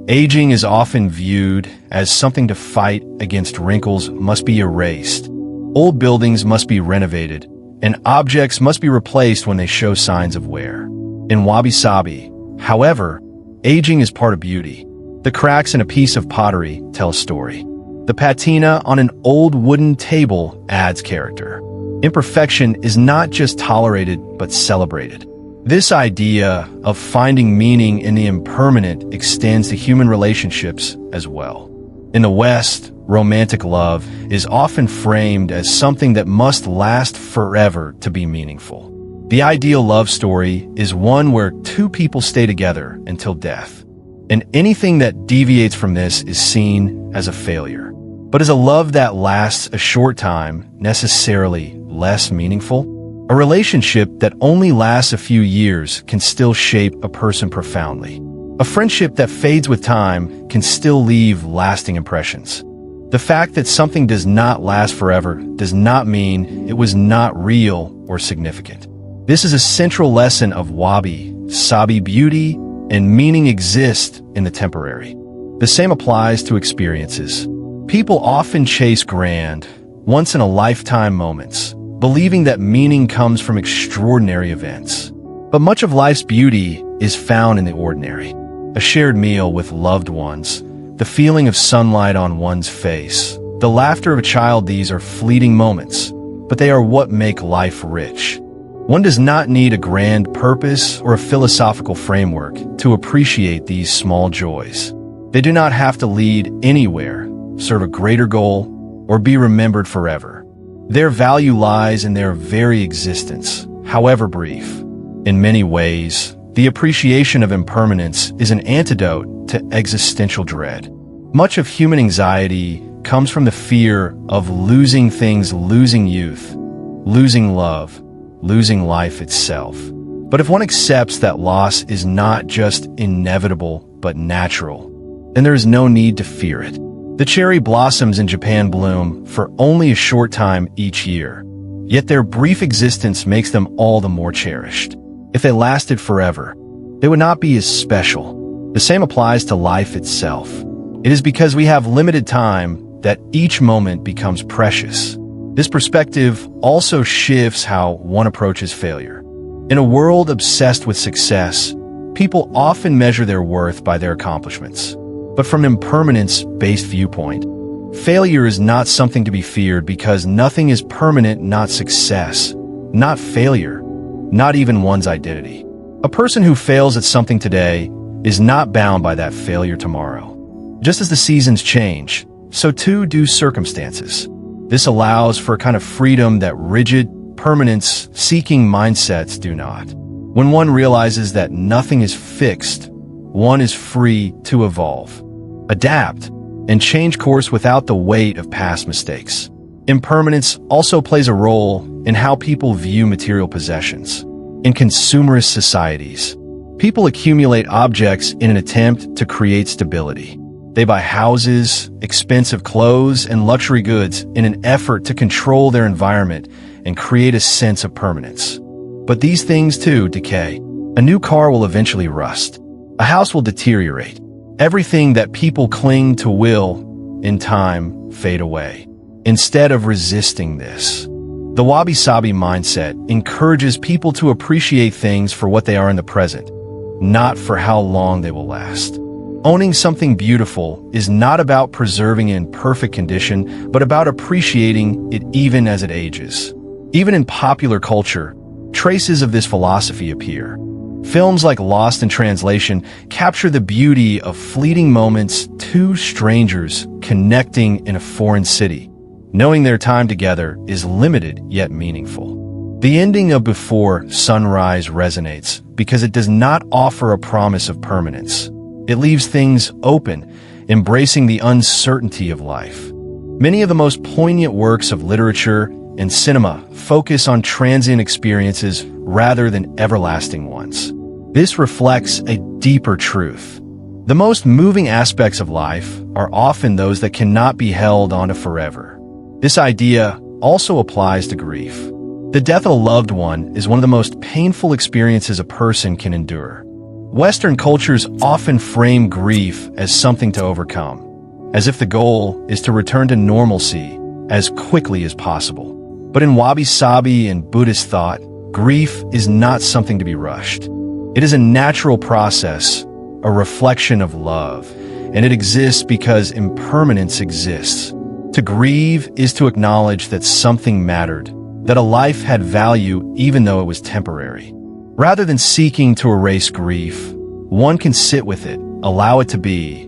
aging is often viewed as something to fight against. Wrinkles must be erased, old buildings must be renovated, and objects must be replaced when they show signs of wear. In Wabi Sabi, however, aging is part of beauty. The cracks in a piece of pottery tell a story. The patina on an old wooden table adds character. Imperfection is not just tolerated, but celebrated. This idea of finding meaning in the impermanent extends to human relationships as well. In the West, romantic love is often framed as something that must last forever to be meaningful. The ideal love story is one where two people stay together until death, and anything that deviates from this is seen as a failure. But is a love that lasts a short time necessarily less meaningful? A relationship that only lasts a few years can still shape a person profoundly. A friendship that fades with time can still leave lasting impressions. The fact that something does not last forever does not mean it was not real or significant. This is a central lesson of Wabi Sabi. Beauty and meaning exist in the temporary. The same applies to experiences. People often chase grand, once-in-a-lifetime moments, believing that meaning comes from extraordinary events. But much of life's beauty is found in the ordinary. A shared meal with loved ones, the feeling of sunlight on one's face, the laughter of a child. These are fleeting moments, but they are what make life rich. One does not need a grand purpose or a philosophical framework to appreciate these small joys. They do not have to lead anywhere, serve a greater goal, or be remembered forever. Their value lies in their very existence, however brief. In many ways, the appreciation of impermanence is an antidote to existential dread. Much of human anxiety comes from the fear of losing things, losing youth, losing love, losing life itself. But if one accepts that loss is not just inevitable but natural, then there is no need to fear it. The cherry blossoms in Japan bloom for only a short time each year, yet their brief existence makes them all the more cherished. If they lasted forever, they would not be as special. The same applies to life itself. It is because we have limited time that each moment becomes precious. This perspective also shifts how one approaches failure. In a world obsessed with success, people often measure their worth by their accomplishments. But from an impermanence-based viewpoint, failure is not something to be feared because nothing is permanent, not success, not failure, not even one's identity. A person who fails at something today is not bound by that failure tomorrow. Just as the seasons change, so too do circumstances. This allows for a kind of freedom that rigid, permanence-seeking mindsets do not. When one realizes that nothing is fixed, one is free to evolve, adapt, and change course without the weight of past mistakes. Impermanence also plays a role in how people view material possessions. In consumerist societies, people accumulate objects in an attempt to create stability. They buy houses, expensive clothes, and luxury goods in an effort to control their environment and create a sense of permanence. But these things too decay. A new car will eventually rust. A house will deteriorate. Everything that people cling to will, in time, fade away. Instead of resisting this, the Wabi Sabi mindset encourages people to appreciate things for what they are in the present, not for how long they will last. Owning something beautiful is not about preserving it in perfect condition, but about appreciating it even as it ages. Even in popular culture, traces of this philosophy appear. Films like Lost in Translation capture the beauty of fleeting moments, two strangers connecting in a foreign city. Knowing their time together is limited yet meaningful. The ending of Before Sunrise resonates because it does not offer a promise of permanence. It leaves things open, embracing the uncertainty of life. Many of the most poignant works of literature and cinema focus on transient experiences rather than everlasting ones. This reflects a deeper truth. The most moving aspects of life are often those that cannot be held onto forever. This idea also applies to grief. The death of a loved one is one of the most painful experiences a person can endure. Western cultures often frame grief as something to overcome, as if the goal is to return to normalcy as quickly as possible. But in Wabi Sabi and Buddhist thought, grief is not something to be rushed. It is a natural process, a reflection of love, and it exists because impermanence exists. To grieve is to acknowledge that something mattered, that a life had value even though it was temporary. Rather than seeking to erase grief, one can sit with it, allow it to be,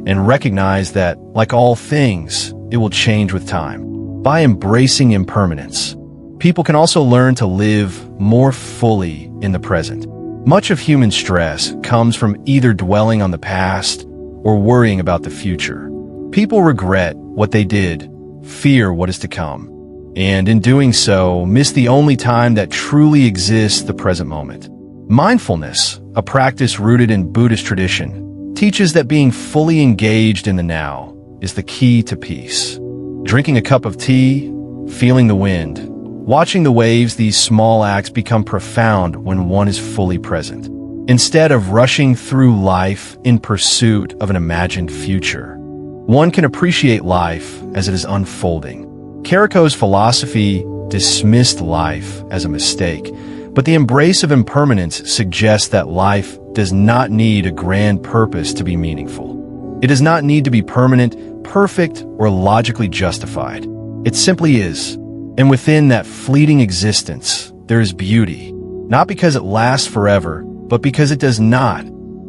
and recognize that, like all things, it will change with time. By embracing impermanence, people can also learn to live more fully in the present. Much of human stress comes from either dwelling on the past or worrying about the future. People regret what they did, fear what is to come, and in doing so, miss the only time that truly exists, the present moment. Mindfulness, a practice rooted in Buddhist tradition, teaches that being fully engaged in the now is the key to peace. Drinking a cup of tea, feeling the wind, watching the waves, these small acts become profound when one is fully present. Instead of rushing through life in pursuit of an imagined future, one can appreciate life as it is unfolding. Caraco's philosophy dismissed life as a mistake, but the embrace of impermanence suggests that life does not need a grand purpose to be meaningful. It does not need to be permanent, perfect, or logically justified. It simply is. And within that fleeting existence, there is beauty, not because it lasts forever, but because it does not.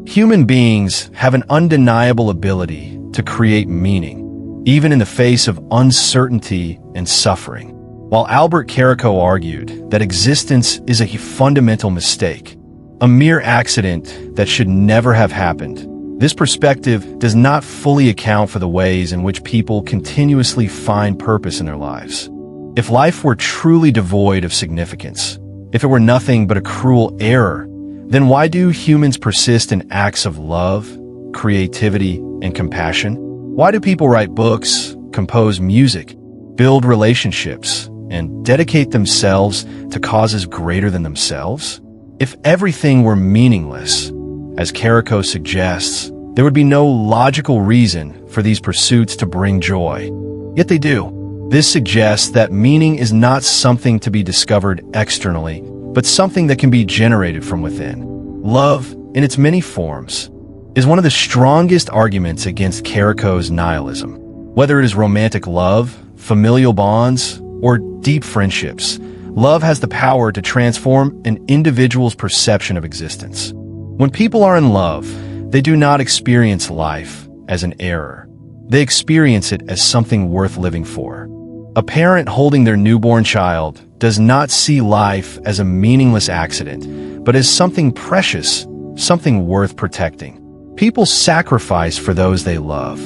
Human beings have an undeniable ability to create meaning, even in the face of uncertainty and suffering. While Albert Caraco argued that existence is a fundamental mistake, a mere accident that should never have happened, this perspective does not fully account for the ways in which people continuously find purpose in their lives. If life were truly devoid of significance, if it were nothing but a cruel error, then why do humans persist in acts of love, creativity, and compassion? Why do people write books, compose music, build relationships, and dedicate themselves to causes greater than themselves? If everything were meaningless, as Caraco suggests, there would be no logical reason for these pursuits to bring joy. Yet they do. This suggests that meaning is not something to be discovered externally, but something that can be generated from within. Love, in its many forms, is one of the strongest arguments against Caraco's nihilism. Whether it is romantic love, familial bonds, or deep friendships, love has the power to transform an individual's perception of existence. When people are in love, they do not experience life as an error. They experience it as something worth living for. A parent holding their newborn child does not see life as a meaningless accident, but as something precious, something worth protecting. People sacrifice for those they love,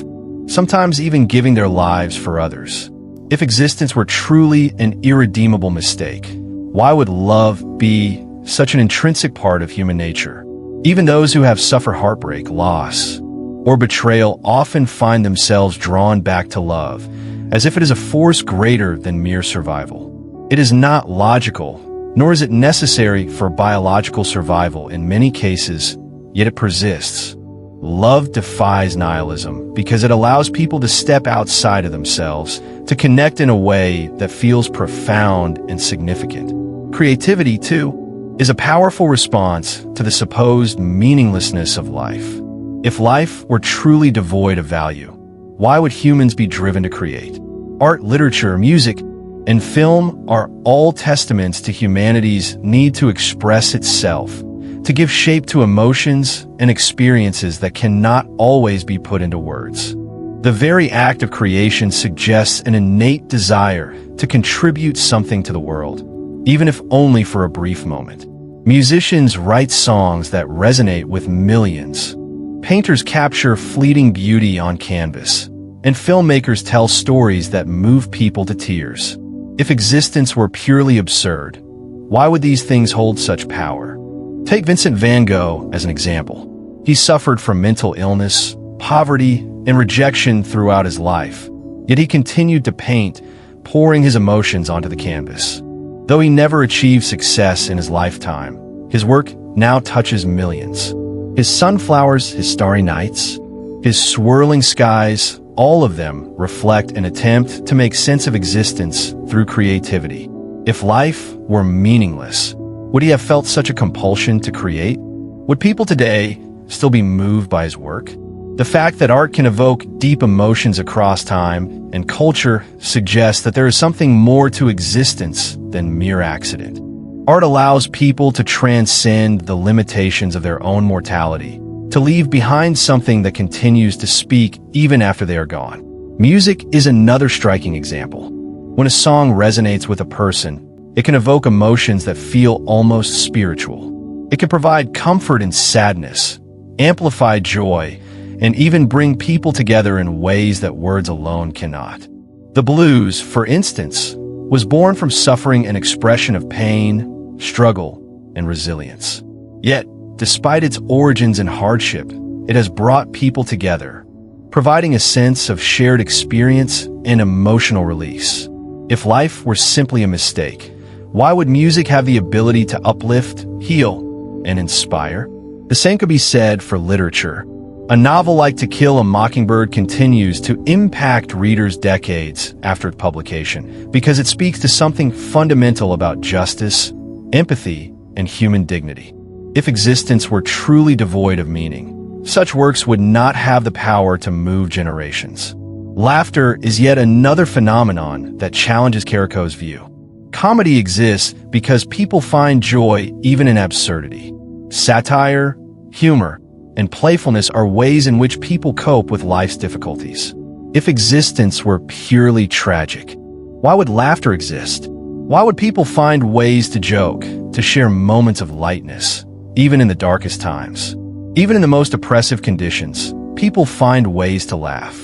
sometimes even giving their lives for others. If existence were truly an irredeemable mistake, why would love be such an intrinsic part of human nature? Even those who have suffered heartbreak, loss, or betrayal often find themselves drawn back to love, as if it is a force greater than mere survival. It is not logical, nor is it necessary for biological survival in many cases, yet it persists. Love defies nihilism because it allows people to step outside of themselves, to connect in a way that feels profound and significant. Creativity, too, is a powerful response to the supposed meaninglessness of life. If life were truly devoid of value, why would humans be driven to create? Art, literature, music, and film are all testaments to humanity's need to express itself, to give shape to emotions and experiences that cannot always be put into words. The very act of creation suggests an innate desire to contribute something to the world, even if only for a brief moment. Musicians write songs that resonate with millions. Painters capture fleeting beauty on canvas, and filmmakers tell stories that move people to tears. If existence were purely absurd, why would these things hold such power? Take Vincent van Gogh as an example. He suffered from mental illness, poverty, and rejection throughout his life, yet he continued to paint, pouring his emotions onto the canvas. Though he never achieved success in his lifetime, his work now touches millions. His sunflowers, his starry nights, his swirling skies, all of them reflect an attempt to make sense of existence through creativity. If life were meaningless, would he have felt such a compulsion to create? Would people today still be moved by his work? The fact that art can evoke deep emotions across time and culture suggests that there is something more to existence than mere accident. Art allows people to transcend the limitations of their own mortality, to leave behind something that continues to speak even after they are gone. Music is another striking example. When a song resonates with a person, it can evoke emotions that feel almost spiritual. It can provide comfort in sadness, amplify joy, and even bring people together in ways that words alone cannot. The blues, for instance, was born from suffering, an expression of pain, struggle, and resilience. Yet, despite its origins in hardship, it has brought people together, providing a sense of shared experience and emotional release. If life were simply a mistake, why would music have the ability to uplift, heal, and inspire? The same could be said for literature. A novel like To Kill a Mockingbird continues to impact readers decades after its publication because it speaks to something fundamental about justice, empathy, and human dignity. If existence were truly devoid of meaning, such works would not have the power to move generations. Laughter is yet another phenomenon that challenges Caraco's view. Comedy exists because people find joy even in absurdity. Satire, humor, and playfulness are ways in which people cope with life's difficulties. If existence were purely tragic, why would laughter exist? Why would people find ways to joke, to share moments of lightness, even in the darkest times? Even in the most oppressive conditions, people find ways to laugh.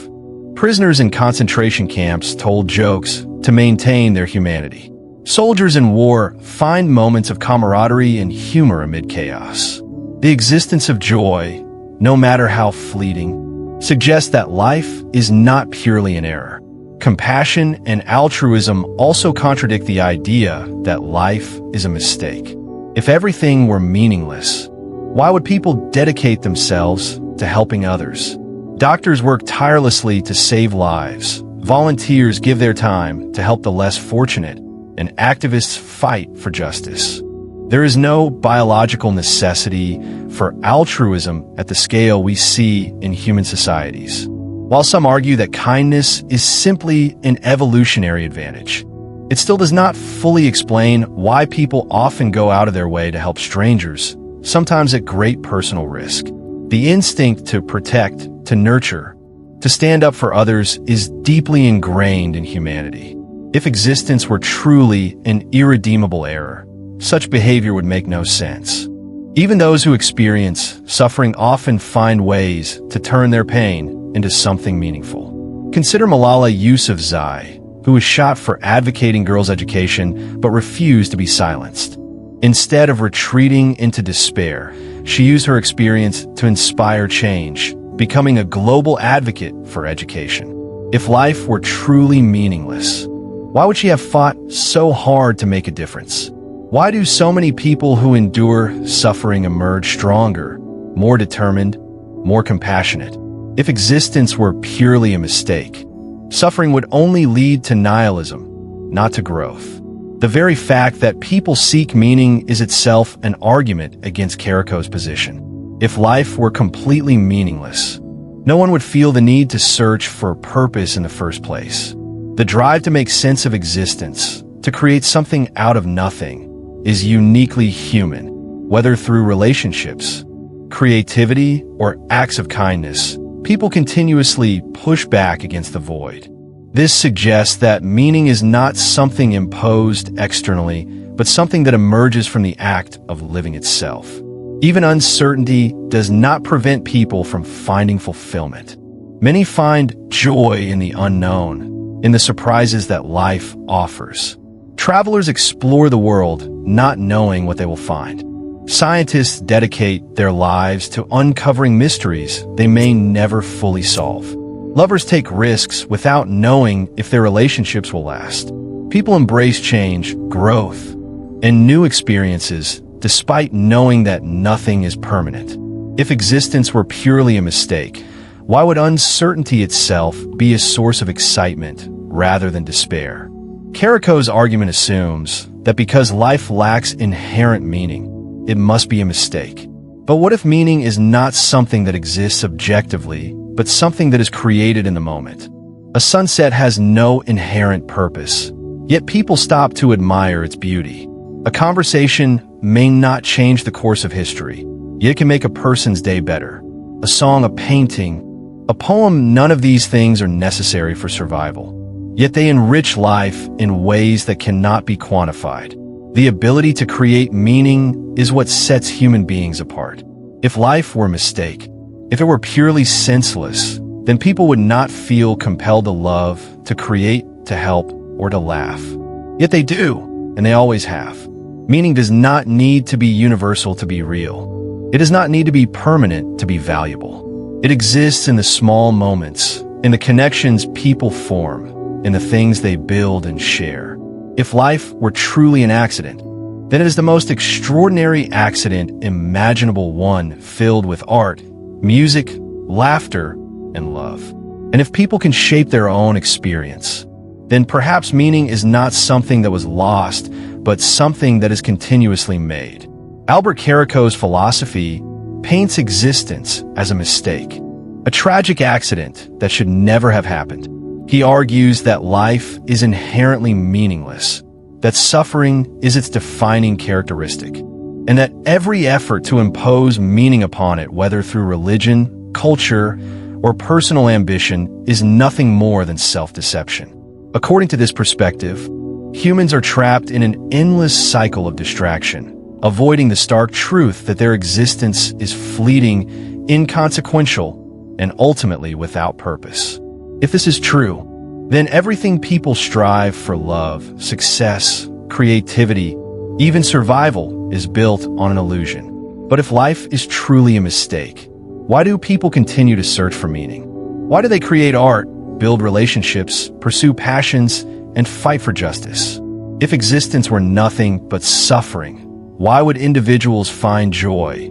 Prisoners in concentration camps told jokes to maintain their humanity. Soldiers in war find moments of camaraderie and humor amid chaos. The existence of joy, no matter how fleeting, suggests that life is not purely an error. Compassion and altruism also contradict the idea that life is a mistake. If everything were meaningless, why would people dedicate themselves to helping others? Doctors work tirelessly to save lives. Volunteers give their time to help the less fortunate, and activists fight for justice. There is no biological necessity for altruism at the scale we see in human societies. While some argue that kindness is simply an evolutionary advantage, it still does not fully explain why people often go out of their way to help strangers, sometimes at great personal risk. The instinct to protect, to nurture, To stand up for others is deeply ingrained in humanity. If existence were truly an irredeemable error, such behavior would make no sense. Even those who experience suffering often find ways to turn their pain into something meaningful. Consider Malala Yousafzai, who was shot for advocating girls' education but refused to be silenced. Instead of retreating into despair, she used her experience to inspire change, becoming a global advocate for education. If life were truly meaningless, why would she have fought so hard to make a difference? Why do so many people who endure suffering emerge stronger, more determined, more compassionate? If existence were purely a mistake, suffering would only lead to nihilism, not to growth. The very fact that people seek meaning is itself an argument against Caraco's position. If life were completely meaningless, no one would feel the need to search for purpose in the first place. The drive to make sense of existence, to create something out of nothing, is uniquely human, whether through relationships, creativity, or acts of kindness. People continuously push back against the void. This suggests that meaning is not something imposed externally, but something that emerges from the act of living itself. Even uncertainty does not prevent people from finding fulfillment. Many find joy in the unknown, in the surprises that life offers. Travelers explore the world, not knowing what they will find. Scientists dedicate their lives to uncovering mysteries they may never fully solve. Lovers take risks without knowing if their relationships will last. People embrace change, growth, and new experiences despite knowing that nothing is permanent. If existence were purely a mistake, why would uncertainty itself be a source of excitement rather than despair? Caraco's argument assumes that because life lacks inherent meaning, it must be a mistake. But what if meaning is not something that exists objectively, but something that is created in the moment? A sunset has no inherent purpose, yet people stop to admire its beauty. A conversation may not change the course of history, yet it can make a person's day better. A song, a painting, a poem, none of these things are necessary for survival. Yet they enrich life in ways that cannot be quantified. The ability to create meaning is what sets human beings apart. If life were a mistake, if it were purely senseless, then people would not feel compelled to love, to create, to help, or to laugh. Yet they do, and they always have. Meaning does not need to be universal to be real. It does not need to be permanent to be valuable. It exists in the small moments, in the connections people form, in the things they build and share. If life were truly an accident, then it is the most extraordinary accident imaginable, one filled with art, music, laughter, and love. And if people can shape their own experience, then perhaps meaning is not something that was lost, but something that is continuously made. Albert Caraco's philosophy paints existence as a mistake, a tragic accident that should never have happened. He argues that life is inherently meaningless, that suffering is its defining characteristic, and that every effort to impose meaning upon it, whether through religion, culture, or personal ambition, is nothing more than self-deception. According to this perspective, humans are trapped in an endless cycle of distraction, avoiding the stark truth that their existence is fleeting, inconsequential, and ultimately without purpose. If this is true, then everything people strive for, love, success, creativity, even survival, is built on an illusion. But if life is truly a mistake, why do people continue to search for meaning? Why do they create art, build relationships, pursue passions, and fight for justice? If existence were nothing but suffering, why would individuals find joy,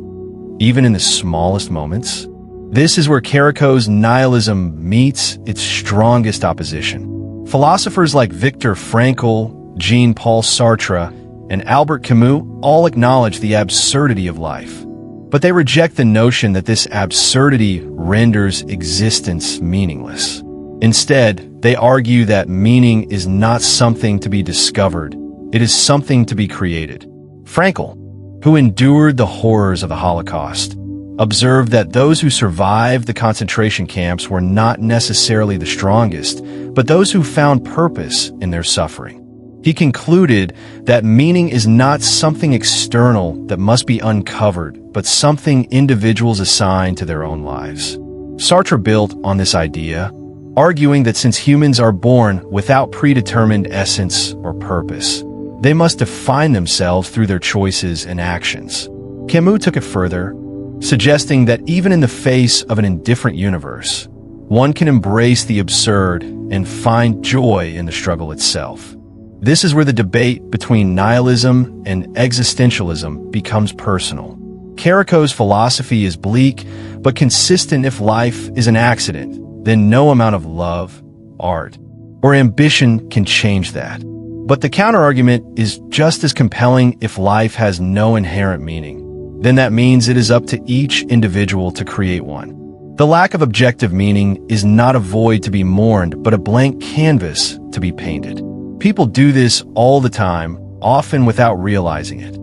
even in the smallest moments? This is where Caraco's nihilism meets its strongest opposition. Philosophers like Viktor Frankl, Jean-Paul Sartre, and Albert Camus all acknowledge the absurdity of life. But they reject the notion that this absurdity renders existence meaningless. Instead, they argue that meaning is not something to be discovered, it is something to be created. Frankl, who endured the horrors of the Holocaust, observed that those who survived the concentration camps were not necessarily the strongest, but those who found purpose in their suffering. He concluded that meaning is not something external that must be uncovered, but something individuals assign to their own lives. Sartre built on this idea, arguing that since humans are born without predetermined essence or purpose, they must define themselves through their choices and actions. Camus took it further, suggesting that even in the face of an indifferent universe, one can embrace the absurd and find joy in the struggle itself. This is where the debate between nihilism and existentialism becomes personal. Caraco's philosophy is bleak, but consistent. If life is an accident, then no amount of love, art, or ambition can change that. But the counterargument is just as compelling. If life has no inherent meaning, then that means it is up to each individual to create one. The lack of objective meaning is not a void to be mourned, but a blank canvas to be painted. People do this all the time, often without realizing it.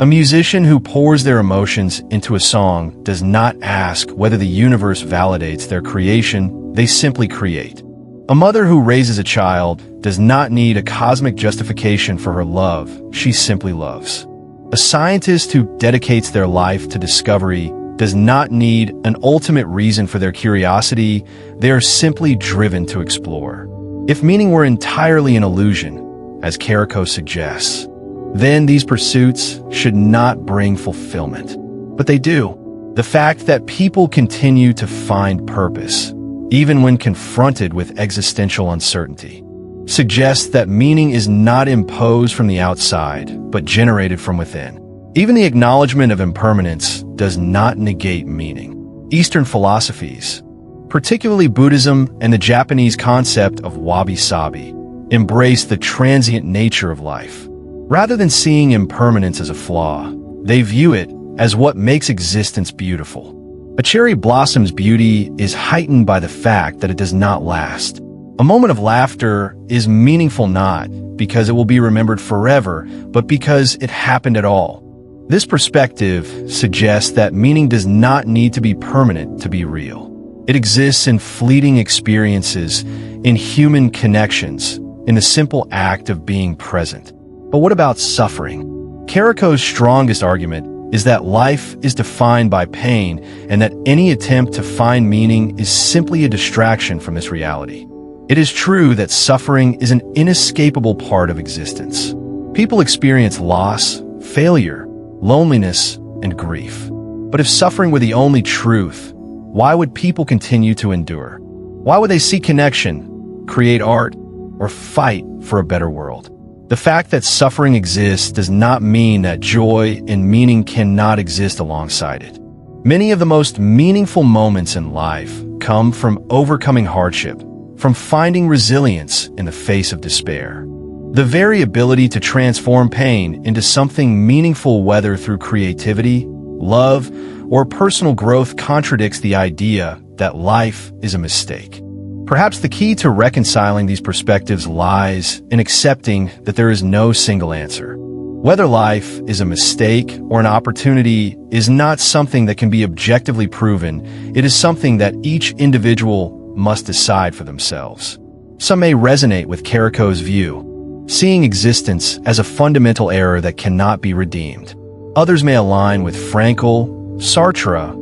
A musician who pours their emotions into a song does not ask whether the universe validates their creation, they simply create. A mother who raises a child does not need a cosmic justification for her love, she simply loves. A scientist who dedicates their life to discovery does not need an ultimate reason for their curiosity, they are simply driven to explore. If meaning were entirely an illusion, as Caraco suggests, then these pursuits should not bring fulfillment. But they do. The fact that people continue to find purpose, even when confronted with existential uncertainty, suggests that meaning is not imposed from the outside, but generated from within. Even the acknowledgement of impermanence does not negate meaning. Eastern philosophies, particularly Buddhism and the Japanese concept of Wabi, Sabi, embrace the transient nature of life. Rather than seeing impermanence as a flaw, they view it as what makes existence beautiful. A cherry blossom's beauty is heightened by the fact that it does not last. A moment of laughter is meaningful not because it will be remembered forever, but because it happened at all. This perspective suggests that meaning does not need to be permanent to be real. It exists in fleeting experiences, in human connections, in the simple act of being present. But what about suffering? Caraco's strongest argument is that life is defined by pain and that any attempt to find meaning is simply a distraction from this reality. It is true that suffering is an inescapable part of existence. People experience loss, failure, loneliness, and grief. But if suffering were the only truth, why would people continue to endure? Why would they seek connection, create art, or fight for a better world? The fact that suffering exists does not mean that joy and meaning cannot exist alongside it. Many of the most meaningful moments in life come from overcoming hardship, from finding resilience in the face of despair. The very ability to transform pain into something meaningful, whether through creativity, love, or personal growth, contradicts the idea that life is a mistake. Perhaps the key to reconciling these perspectives lies in accepting that there is no single answer. Whether life is a mistake or an opportunity is not something that can be objectively proven. It is something that each individual must decide for themselves. Some may resonate with Caraco's view, seeing existence as a fundamental error that cannot be redeemed. Others may align with Frankl, Sartre,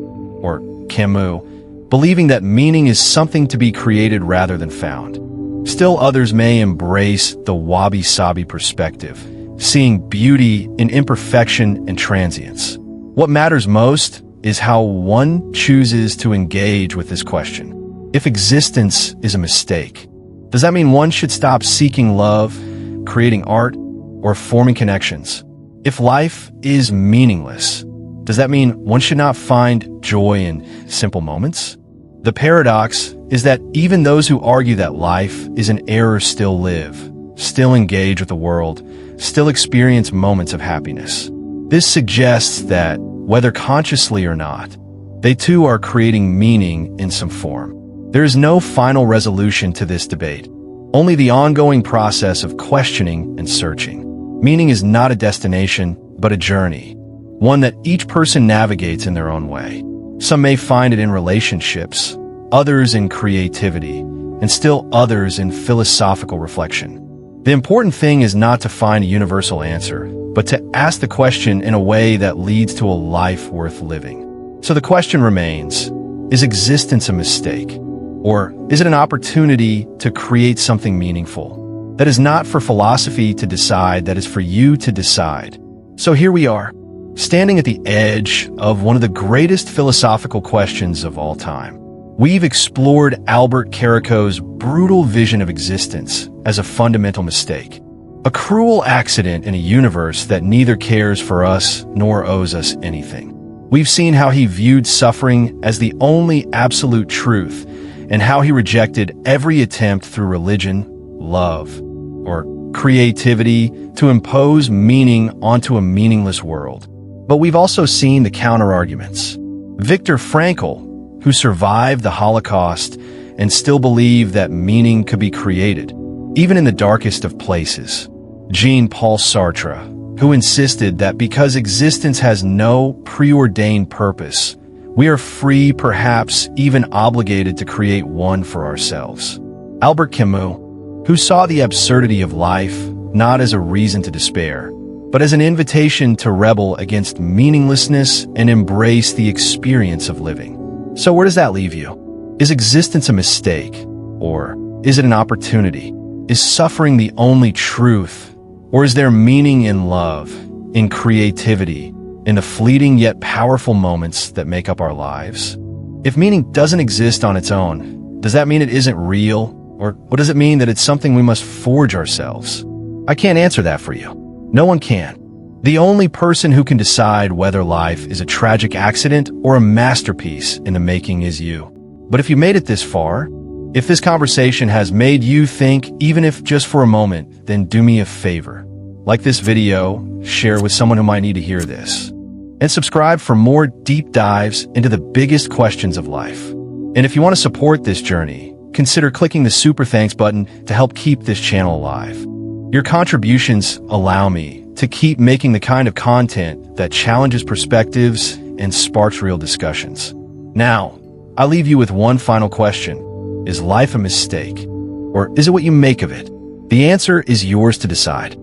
or Camus, believing that meaning is something to be created rather than found. Still others may embrace the Wabi Sabi perspective, seeing beauty in imperfection and transience. What matters most is how one chooses to engage with this question. If existence is a mistake, does that mean one should stop seeking love, creating art, or forming connections? If life is meaningless, does that mean one should not find joy in simple moments? The paradox is that even those who argue that life is an error still live, still engage with the world, still experience moments of happiness. This suggests that, whether consciously or not, they too are creating meaning in some form. There is no final resolution to this debate, only the ongoing process of questioning and searching. Meaning is not a destination, but a journey, one that each person navigates in their own way. Some may find it in relationships, others in creativity, and still others in philosophical reflection. The important thing is not to find a universal answer, but to ask the question in a way that leads to a life worth living. So the question remains, is existence a mistake? Or is it an opportunity to create something meaningful? That is not for philosophy to decide, that is for you to decide. So here we are, standing at the edge of one of the greatest philosophical questions of all time. We've explored Albert Caraco's brutal vision of existence as a fundamental mistake, a cruel accident in a universe that neither cares for us nor owes us anything. We've seen how he viewed suffering as the only absolute truth, and how he rejected every attempt through religion, love, or creativity to impose meaning onto a meaningless world. But we've also seen the counter-arguments. Viktor Frankl, who survived the Holocaust and still believed that meaning could be created, even in the darkest of places. Paul Sartre, who insisted that because existence has no preordained purpose, we are free, perhaps even obligated to create one for ourselves. Albert Camus, who saw the absurdity of life not as a reason to despair, but as an invitation to rebel against meaninglessness and embrace the experience of living. So where does that leave you? Is existence a mistake? Or is it an opportunity? Is suffering the only truth? Or is there meaning in love, in creativity, in the fleeting yet powerful moments that make up our lives? If meaning doesn't exist on its own, does that mean it isn't real? Or does it mean that it's something we must forge ourselves? I can't answer that for you. No one can. The only person who can decide whether life is a tragic accident or a masterpiece in the making is you. But if you made it this far, if this conversation has made you think, even if just for a moment, then do me a favor. Like this video, share with someone who might need to hear this. And subscribe for more deep dives into the biggest questions of life. And if you want to support this journey, consider clicking the super thanks button to help keep this channel alive. Your contributions allow me to keep making the kind of content that challenges perspectives and sparks real discussions. Now, I leave you with one final question. Is life a mistake? Or is it what you make of it? The answer is yours to decide.